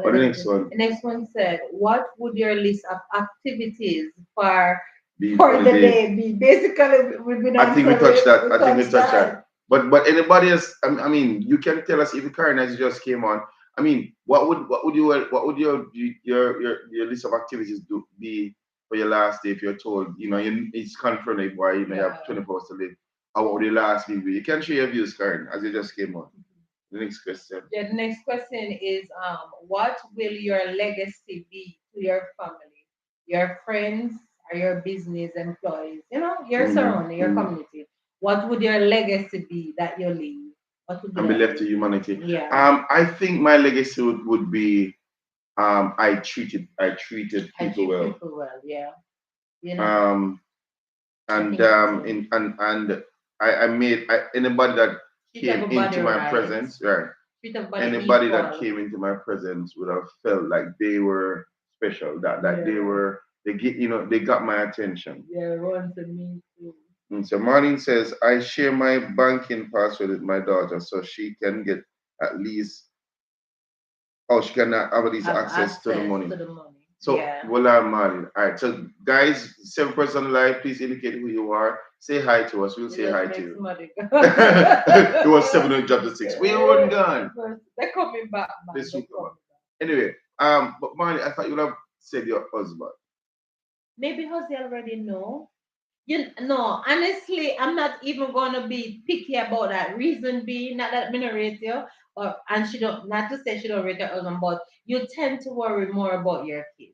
What the next one? The next one said, what would your list of activities for the day be? Basically, we've been I think we touched that. But anybody else, you can tell us if the current just came on. What would your list of activities be for your last day if you're told, it's confirmed why you have 24 hours to live? Or what would your last be? You can share your views, Karen, as you just came on. The next question. The next question is, what will your legacy be to your family, your friends, or your business employees? Your surrounding, your community. What would your legacy be that you leave? What would be left to humanity? Yeah. I think my legacy would be, I treated people well. People well, yeah. I made anybody that came into my presence, right? Anybody that came into my presence would have felt like they were special, that they got my attention. Yeah, Ron to me too. So Marlene says, I share my banking password with my daughter so she can get at least, she can have at least access to the money. So, Yeah. voila, Marlin. All right. So, guys, 7% live, please indicate who you are. Say hi to us. We'll You say just hi to make you. somebody go. It was 700 dropped to 6. We were gone. They're coming back, The man. They're Superman. coming back. Anyway, but Marley, I thought you would have said your husband. Maybe Jose already know. You no, honestly, I'm not even gonna be picky about that. Reason being, not that I'm gonna rate you, or and she don't not to say she don't rate her husband, but you tend to worry more about your kids.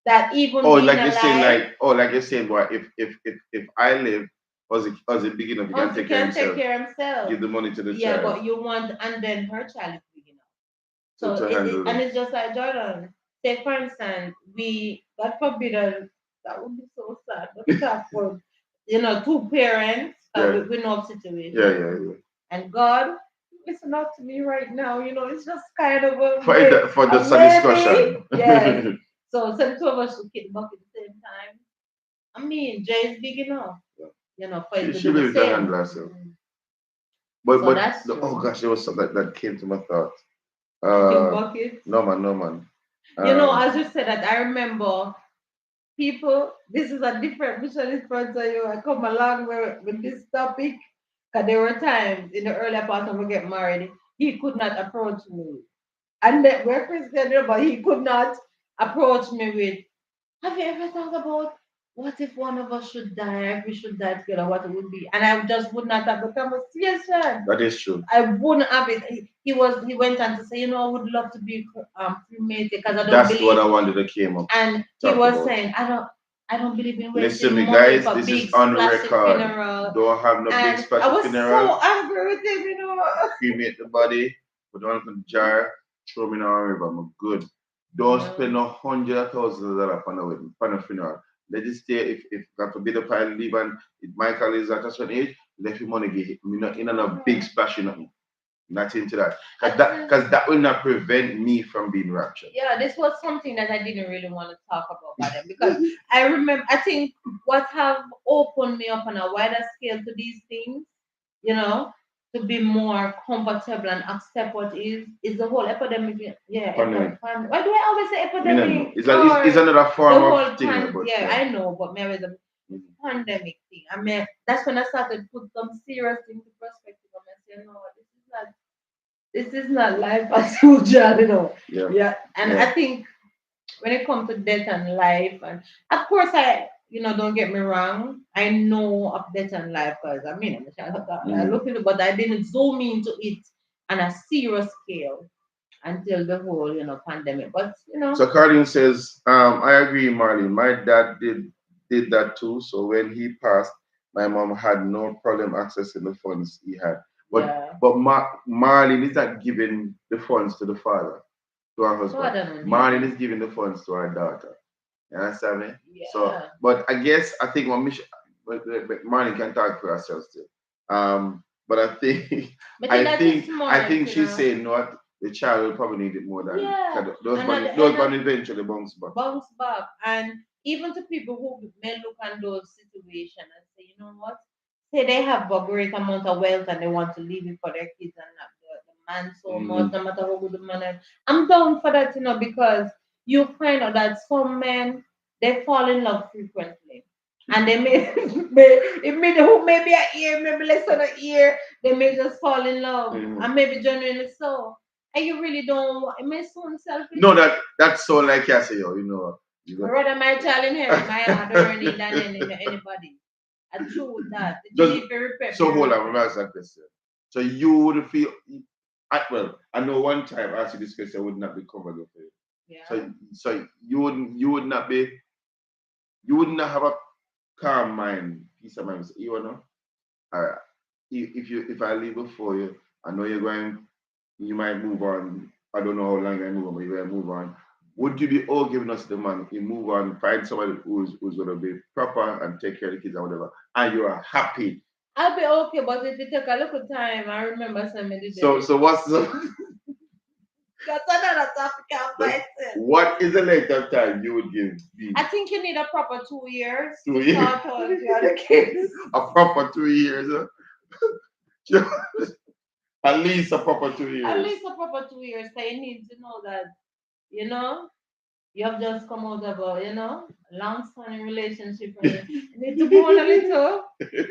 That even Oh, being like you're saying, alive, like you're saying, boy, if I live, was it big enough, he can Jose take care of can take himself, care of himself. give the money to the Yeah, child but you want, and then her child is big enough. So to handle and them. it's just like Jordan. Say for instance, we God forbid that would be so sad, but tough for two parents Yeah, with no yeah, situation. yeah, yeah. And God, listen up to me right now. It's just kind of For a just a wavy. discussion. Yes. So since two of us should kick bucket at the same time. I mean, Jay is big enough, for it to She do the will to same. handle herself. Mhm. But So that's oh true. gosh, there was something that came to my thought. Kicking Uh, buckets. no man, no man. As you said that, I remember people. This is a different mission in front of you. I come along with this topic because there were times in the earlier part of we get married, he could not approach me. And we're Christian, but he could not approach me with, have you ever thought about what if one of us should die, if we should die together, what it would be? And I just would not have the conversation. That is true. I wouldn't have it. He went on to say, I would love to be cremated because I don't That's what believe. I wanted to came up And he talk was about. saying, I don't believe in Listen, wasting me money guys, for this is big on splashy record. funeral. Don't have no big And I splashy was funeral. so angry with him. Cremate the body, put it on the jar, throw me in a river. I'm good. Don't spend $100,000 on a wedding, on a funeral. Let it stay. If God forbid the pilot leave and if Michael is at a certain age, let him money give me not in a big splashy nothing. Not into that. Because that will not prevent me from being raptured. Yeah, this was something that I didn't really want to talk about by then because I think what have opened me up on a wider scale to these things, you know, to be more comfortable and accept what is the whole epidemic. Yeah, Pandemic. why do I always say Me no know. epidemic? It's Or another the form whole of thing, but yeah, yeah. I know, but maybe the pandemic thing. I mean, that's when I started to put some serious into perspective. I said, no, this is not life as usual. Yeah. Yeah, and Yeah. I think when it comes to death and life, and of course, don't get me wrong, I know of death and life because I mean, I look into, but I didn't zoom into it on a serious scale until the whole, pandemic. But So Cardin says, I agree, Marlene. My dad did that too. So when he passed, my mom had no problem accessing the funds he had. But yeah, Marlene is not giving the funds to the father, to her so I husband. don't know. Marlene is giving the funds to her daughter. You understand me? So, Yeah, but I think what Michelle, but Marlene can talk for herself still. But I think, but then that is I smart, think she's saying what the child will probably need it more than Yeah, those and at money, the those end of money eventually bounce back. bounce back. And even to people who may look at those situations and say, you know what? Say they have a great amount of wealth and they want to leave it for their kids and not the man so much, no matter how good the man is. I'm down for that, because you find out that some men they fall in love frequently. And they who maybe a year, maybe less than a year, they may just fall in love. And maybe genuinely so. And you really don't want it may sound selfish. No, that's so like I say, Rather my child inherit my hard earning than anybody. I true with that. Just, If you repair, so hold on, remember that question. So you would feel, I know one time I asked you this question would not be comfortable for you. Yeah. So you would not be, you would not have a calm mind, peace of mind. You know, all right. If I leave before you, I know you might move on. I don't know how long I move on, but you're gonna move on. Would you be all giving us the money? You move on, find somebody who's gonna be proper and take care of the kids and whatever, and you are happy. I'll be okay, but if it take a little time, I remember somebody. So what's the That's another topic I'll fight. what is the length of time you would give me? I think you need a proper 2 years 2 years. Sort out the other kids. A proper 2 years. At least a proper 2 years. At least a proper 2 years. So you need to know that, you know, You have just come out of a, long-standing relationship and you need to mourn a little.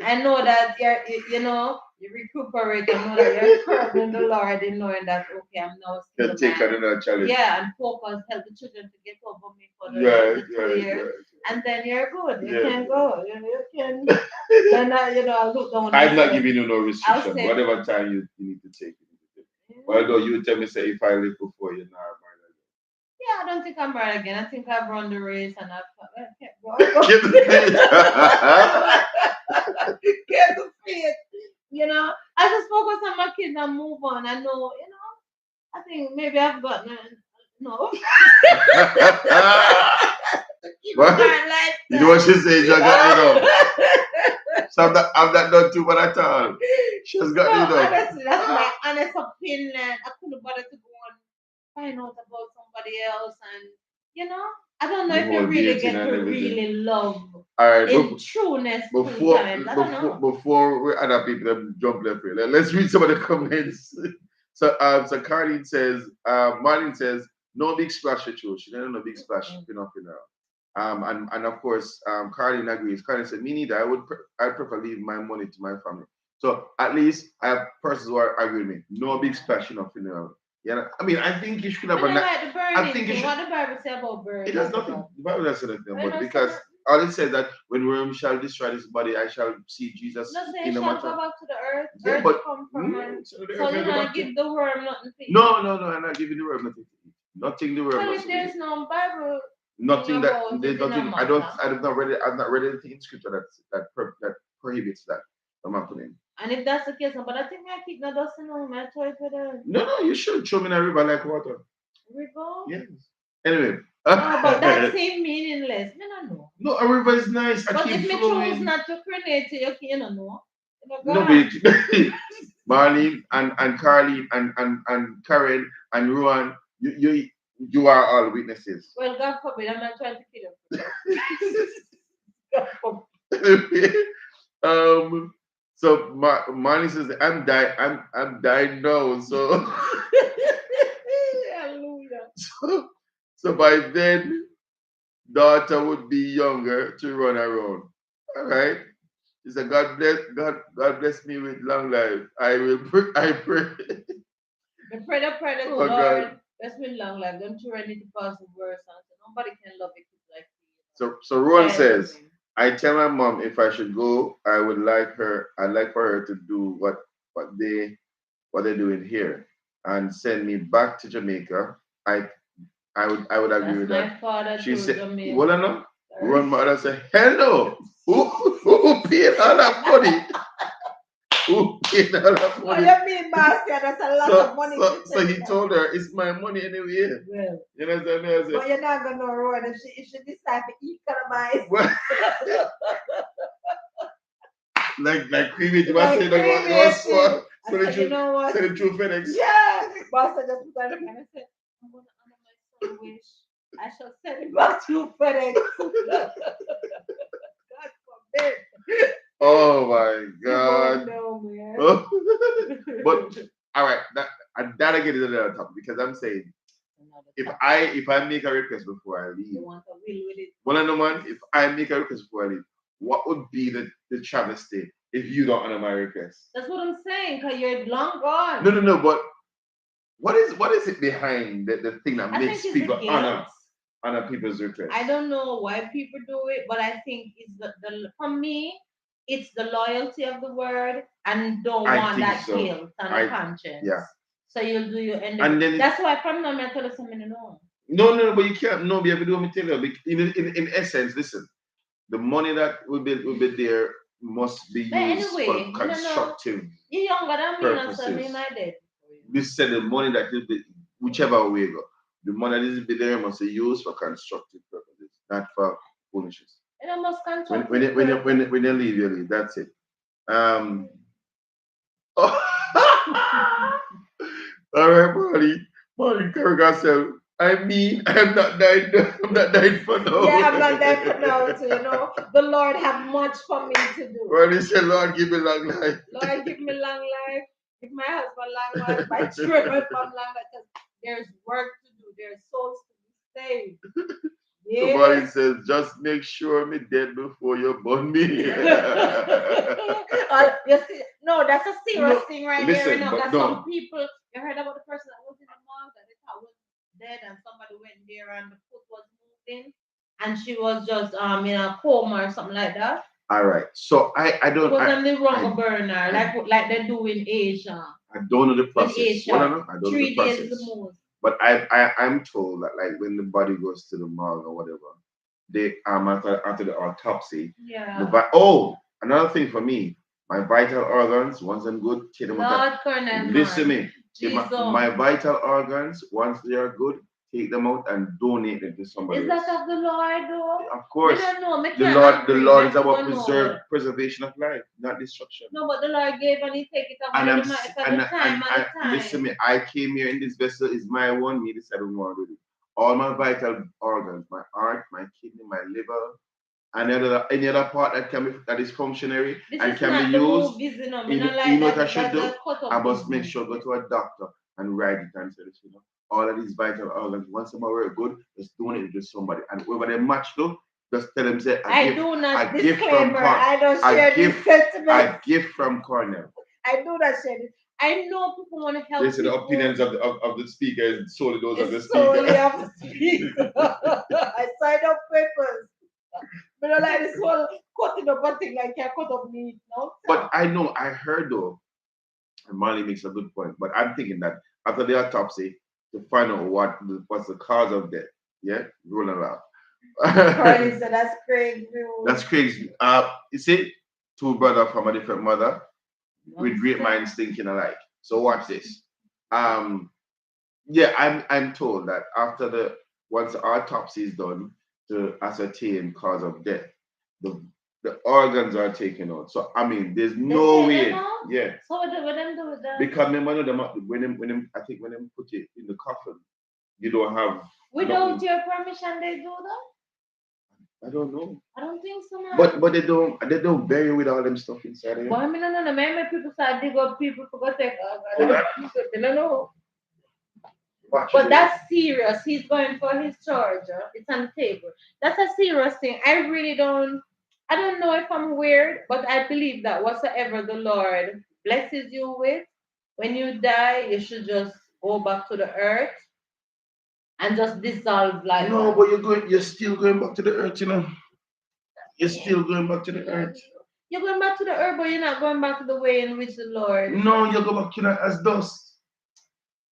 I know that you recuperate and know that you're firm in the Lord in knowing that, okay, I'm now a Can single take man. another challenge. Yeah, and focus, help the children to get over me for Right, the 2 years. right. And then you're good. You Yeah. can go. You can, then I'll look down I'm and not say, giving you no I'll restriction. say, Whatever time you need to take, you need to take. Although you tell me, say, if I live before you, now yeah, I don't think I'm right again. I think I've run the race and I can't go. Get the Get the faith. I just focus on my kids and move on. I know, I think maybe I've gotten no. What? Like You know what she said? You got me that. up. So I'm not done too bad at all. She's got No, me up. honestly, that's my honest opinion. I couldn't bother to go and find out about somebody else, and I don't know The if you whole really dating get and to everything. really love All right, in trueness two before times. I don't know. before we other people them jump left here, let's read some of the comments. So Carlene says, Marlene says, no big splash at you. She didn't know big splash, you know. And of course, Carlene agrees. Carlene said, me neither. I'd prefer leave my money to my family. So at least I have persons who are agreeing with me. No big splash, you know. Yeah, I mean, I think you should have But a. I like the I burning think you thing. should. What the Bible say about It burning? has nothing. The Bible doesn't say anything I about it know because say all it says that when Rome shall destroy this body, I shall see Jesus no say in the shall matter. go back to the earth. Yeah, Earth but come from and so the so earth you will go know back to. give the worm nothing to eat. No, I'm not giving the worm nothing to eat. Nothing the worm Well, not if to there's eat. no Bible Nothing that about there's it in a nothing. matter. I've not read anything in scripture that prohibits that from happening. And if that's the case, but I think I keep not dusting on my choice with the No, you should throw me in a river like water. river. Yes. Anyway. No, but that seems meaningless. Me no know. No, a river is nice. I But keep if me flowing. choose not to cremate it, you know, no. No, but Marlene and Carlene and Karen and Rowan, you are all witnesses. Well, God forbid, I'm not trying to kill him. So Marlene says I'm dying now. So Hallelujah. so by then daughter would be younger to run around. All right. He said, God bless me with long life. I pray. The prayer to Oh Lord, God. bless me long life. Don't you ready to pass the verse on. So nobody can love a kid like you. So Ron says, I tell my mom if I should go, I'd like for her to do what they're doing here and send me back to Jamaica. I would agree with That's that. my father She to said, Jamaica. well, no. Ron mother said, hello. Who paid all that money? Who paid all that What money? you mean, Bastia? That's a lot of money. So he told her, it's my money anyway. Well, You know what I'm saying? but you're not gonna know, Rowan, if she decide to economize. Well, like Creamy, you Like must say that it was cremation. so I said, you know what? send it through FedEx. Yeah. Bastia just put on the pen and said, I'm gonna honor my son wish. I shall send it back to FedEx. God forbid. Oh my You won't God. know, man. But all right, that again is another topic because I'm saying if I make a request before I leave, you want to will with it. well, no man, if I make a request before I leave, what would be the travesty if you don't honor my request? That's what I'm saying, because you're long gone. No, but what is it behind the thing that makes people honor people's requests? I don't know why people do it, but I think it's the for me, it's the loyalty of the word and don't want that guilt and conscience. Yeah. So you'll do your end. And then that's why from now I tell you something no. No, but you can't. No, be able to do what I tell you. In essence, listen, the money that will be there must be used for constructive. You're younger than me, so me my dead. We said the money that will be, whichever way you go, the money that is be there must be used for constructive purposes, not for foolishness. And must when you leave, you leave. That's it. All right, Marty Kerr I mean, I'm not dying. I'm not dying for now. Yeah, I'm not dying for now. So you know, the Lord have much for me to do. Marty said, "Lord, give me long life. Lord, give me long life. Give my husband long life. My children from long life. Because there's work to do. There's souls to be saved. So Marlene says, just make sure me dead before you burn me. You see, no, that's a serious thing right there. You know, because some people, you heard about the person that was in the mall that they thought was dead, and somebody went there and the foot was moving, and she was just in a coma or something like that. All right, so I don't. It was on the wrong burner, like they do in Asia. I don't know the process. In Asia, well, I don't 3 know the process. days the most. But I'm told that like when the body goes to the morgue or whatever, they after the autopsy. Yeah. Another thing for me, my vital organs, once I'm good, take them out. Listen me. My vital organs, once they are good, take them out and donate them to somebody else. Is that of the Lord though? Of course. I don't know. The Lord is about preservation of life, not destruction. No, but the Lord gave and He take it up. And listen me, I came here in this vessel is my one, me decide what I want to do. All my vital organs, my heart, my kidney, my liver, and any other part that is functionary and can be used. You know what I should do? I must make sure go to a doctor and write it and say, all of these vital organs, once them are very good, just donate it to somebody. And whoever they match to, just tell them, say, I do not disclaimer. I don't share this sentiment. A gift from Cornell. I do not share this. I know people want to help. They say the opinions of the speaker is solely those of the speaker. Solely of the speaker. I signed up papers. But I like this whole cutting up a thing like you cut up meat now. But I heard though, and Marley makes a good point, but I'm thinking that after the autopsy, to find out what's the cause of death. Yeah? Rolling around. Carly said that's Craig's view. That's Craig's view. You see, two brothers from a different mother with great minds thinking alike. So watch this. Yeah, I'm told that once the autopsy is done to ascertain cause of death, the organs are taken out. So I mean, there's no way. Yeah. So what them do with that? Because when them I think when them put it in the coffin, you don't have. Without your permission, they do that. I don't know. I don't think so, man. But they don't bury with all them stuff inside of it. Well, I mean, no. Maybe people start dig up people for go take organs. I don't know. But that's serious. He's going for his charge. It's on the table. That's a serious thing. I don't know if I'm weird, but I believe that whatsoever the Lord blesses you with, when you die, you should just go back to the earth and just dissolve like that. No, but you're still going back to the earth, you know. You're still going back to the earth. You're going back to the earth, but you're not going back to the way in which the Lord. No, you go back to that as dust.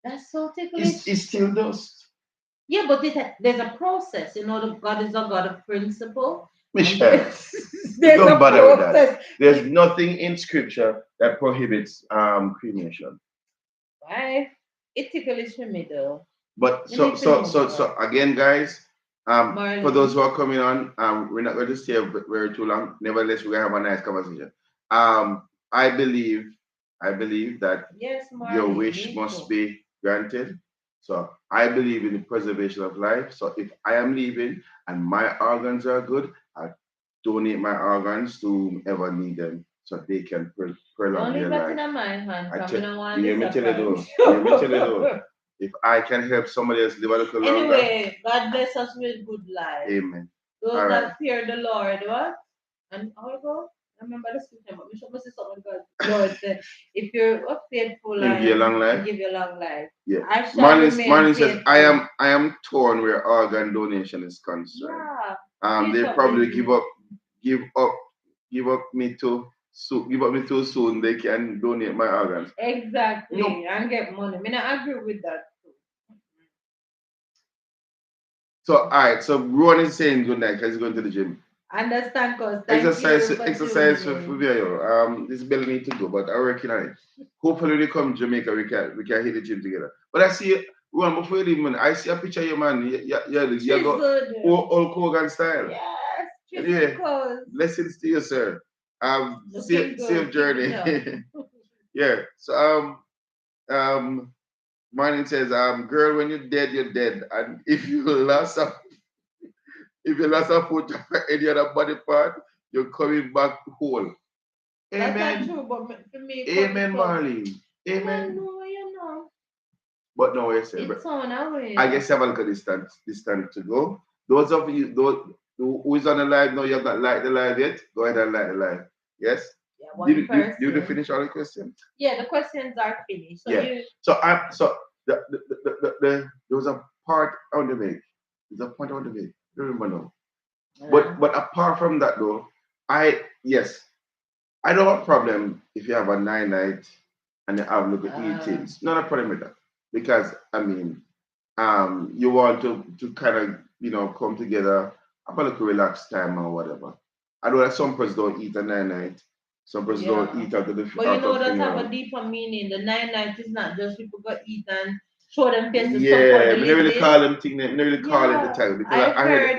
That's so ticklish. It's still dust. Yeah, but there's a process. You know, God is a God of principle. Michelle, don't bother with that. There's nothing in scripture that prohibits cremation. Why? It ticklish me though. But so again, guys, for those who are coming on, we're not going to stay very too long. Nevertheless, we're gonna have a nice conversation. I believe that your wish must be granted. So I believe in the preservation of life. So if I am leaving and my organs are good, I donate my organs to whoever need them so they can prolong their life. Let me tell you, if I can help somebody else live a little longer. Anyway, God bless us with good life. Amen. Those that fear the Lord, what? And how it go? I remember the scripture, but we should say something God. Lord said, if you're faithful and give you a long life. Yeah. Marlene says, I am torn where organ donation is concerned. Yeah. They probably give up me too soon. They can donate my organs. Exactly. And get money. I mean, I agree with that too. So all right. So Rowan is saying good night because he's going to the gym. Understand, cause exercise for video. This belly need to go, but I'm working on it. Hopefully, when we come to Jamaica, we can hit the gym together. But I see Rowan before you leave, man. I see a picture of you, man. You got old Kogan style. Yes. Yeah. Blessings to you, sir. Safe journey. Yeah. So Marlene says, girl, when you're dead, and if you lost a foot or any other body part, you're coming back whole. Amen. That's not true, but for me, Amen, Marlene. Amen. No, you know. But no, I say, It's on our way. I guess you have a look at this time to go. Those of you, those who is on the live now, you have not liked the live yet. Go ahead and like the live. Yes. Yeah, Did one you person. finish all the questions? Yeah, the questions are finished. So Yeah. you. So there was a part I want to make. There's a point I want to make. I don't remember now. But apart from that though, yes, I don't have a problem if you have a 9 night and you have look at 18s. Not a problem with that. Because I mean, you want to kind of come together, have a little relaxed time or whatever. I know that some persons don't eat a 9 night, some persons don't eat after the But you know that funeral. have a deeper meaning. The 9 nights is not just people go eat and show them faces. Yeah, we never really call them thing. We never really call it the title because I heard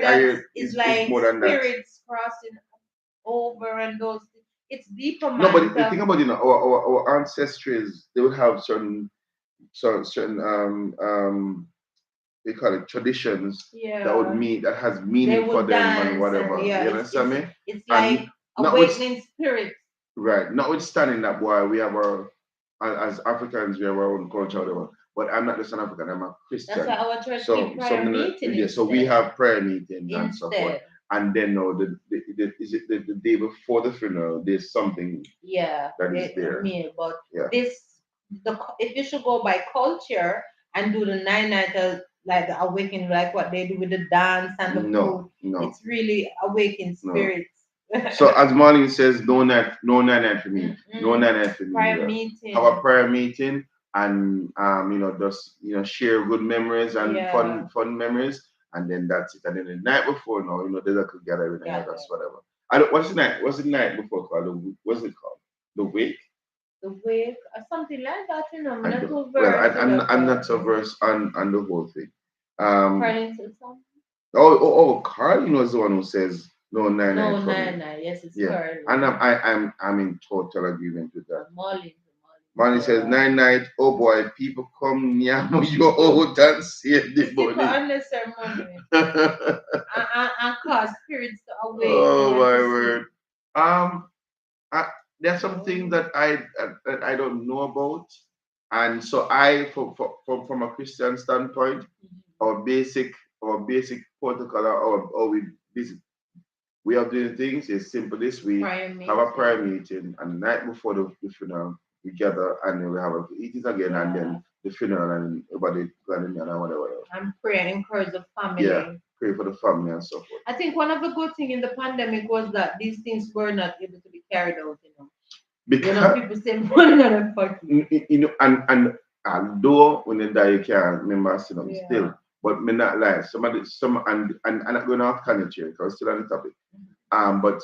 it's it's more than that. spirits crossing over and those. It's deeper, man. No, but the thing about our ancestors, they would have certain they call it traditions that would mean that has meaning for them and whatever. You understand me? It's like awakening spirits. Right. Notwithstanding that, boy, we have as Africans, we have our own culture, whatever. But I'm not just an African, I'm a Christian. That's why our church keep prayer meeting. Yeah, so we have prayer meetings and so forth. And then no, is it the day before the funeral? There's something that is there. But if you should go by culture and do the 9 night like the awakening, like what they do with the dance and the food, it's really awakened spirits. So as Marlene says, no 9 night for me. No 9 night for me. Prayer meeting. Have a prayer meeting and just share good memories and fun memories, and then that's it. And then the night before, there's a gathering and that's whatever. What's the night before called? What's it called? The wake? The wake or something like that, I'm not too versed. Well, I'm not so versed on the whole thing. According to something. Carl, is the one who says no 9 night. No 9 night. Yes, it's Carl. And I'm in total agreement with that. Molly says 9 night. Oh boy, people come near you out and save the money. People unnecessary money. and cause spirits to awake. Oh my word. There's something that I don't know about, and so from a Christian standpoint, our basic protocol or we are doing things is simple. We have a prayer meeting, and the night before the funeral we gather and then we have a eating again, and then the funeral and everybody going in and whatever. And pray and encourage the family. Yeah, pray for the family and so forth. I think one of the good things in the pandemic was that these things were not able to be carried out, Because people say money on a pocket. And although when you die you can't remember still. But me not lie. And I'm not going off tangent here because still on the topic. But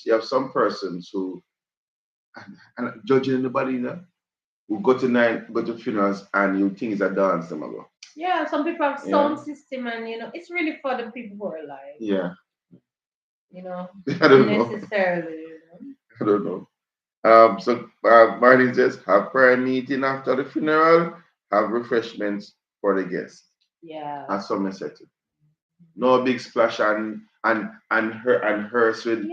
you have some persons who and judging anybody, who go to funerals and you think it's a dance, them ago. Yeah, some people have sound system and it's really for the people who are alive. Yeah. I don't necessarily. I don't know. So Marlene says, have prayer meeting after the funeral, have refreshments for the guests. Yeah. As some said. No big splash and hearse with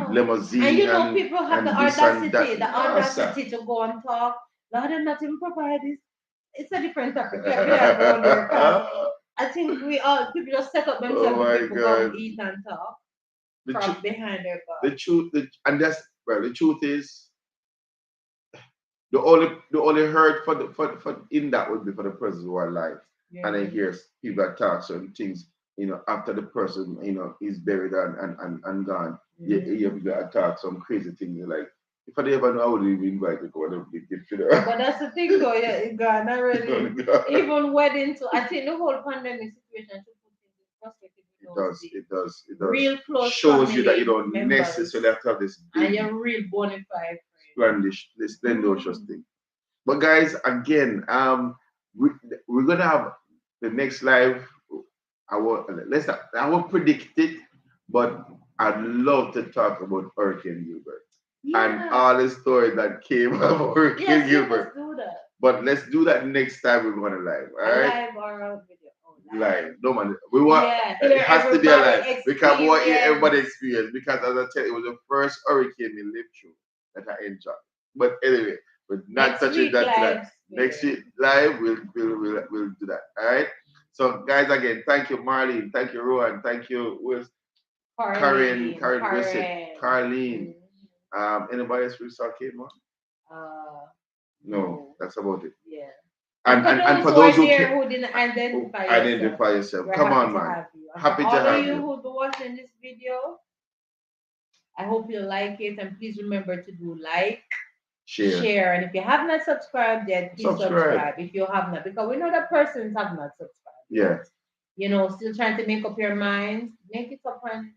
limousine. And people have the audacity to go and talk. Lord, I'm not even provide this. It's a different topic. I think people just set up themselves and people go and eat and talk. Behind their back. The truth is the only hurt for in that would be for the person who are alive. Yeah. And I hear people that talk certain things, after the person, is buried and gone. Mm-hmm. You have to talk some crazy things. You're like, if I ever know, I would even invite to go to a big funeral. But that's the thing though, it's gone already. Even weddings, I think the whole pandemic situation should put things in perspective. It does. Real close shows you that you don't necessarily have to have this big, and you're real bona fide splendorous thing. But guys, again, we're gonna have the next live. I won't predict it, but I'd love to talk about Hurricane Gilbert and all the stories that came of Hurricane Gilbert. Let's do that. But let's do that next time we're going to live. All right? Live or a video. Live. No man. We want it has to be a live because we want to hear everybody experience. Because as I tell you, it was the first hurricane we lived through that I enjoyed. But anyway, We're not Next touching week that tonight. live. Next week live, we'll do that. All right. So guys, again, thank you, Marlene. Thank you, Rowan. Thank you, Will. Karen Wisset, Carlene. Anybody else we saw came on? No, that's about it. Yeah. And for who are those who there can who didn't identify identify yourself, we're come happy on, to man. have you. And Happy for to all have of you you. who'll be watching this video, I hope you like it, and please remember to do like, share, and if you have not subscribed yet, please subscribe. If you have not, because we know that persons have not subscribed. Yeah. You know, still trying to make up your minds. Make it up and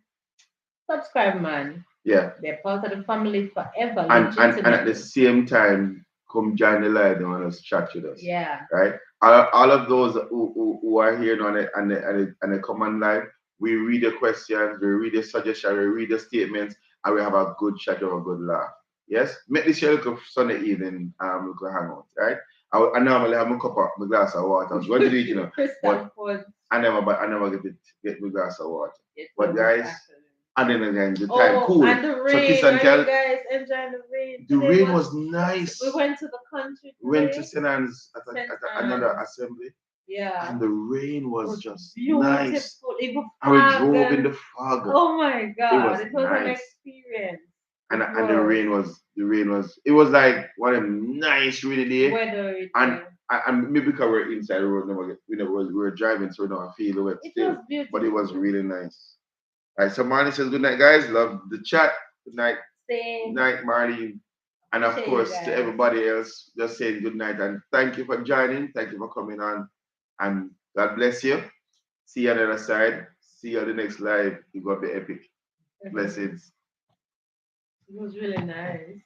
subscribe, man. Yeah. They're part of the family forever. And at the same time, come join the live and want to chat with us. Yeah. Right? All of those who are here on it and they come on live, we read the questions, we read the suggestions, we read the statements, and we have a good chat or a good laugh. Yes? Make this your little Sunday evening, we could hang out, right? I normally have my glass of water. I was going to do it, you know. But I never get my glass of water. But guys, and then again, the time cool. And the rain. So kiss and tell. You guys enjoying the rain? The rain was nice. We went to the country. We went to St. Anne's at another assembly. Yeah. And the rain was just beautiful. nice. It was and we drove in the fog. Oh my God. It was nice. An experience. And the rain was like one of them nice really day. Weather. And maybe because we're inside the road, we were driving, so we don't feel the wet still. Was beautiful. But it was really nice. All right, so Marley says good night, guys. Love the chat. Good night. Same. Good night, Marley. And of course, to everybody else, just saying good night and thank you for joining. Thank you for coming on. And God bless you. See you on the other side. See you on the next live. It's going to be epic. Blessings. It was really nice.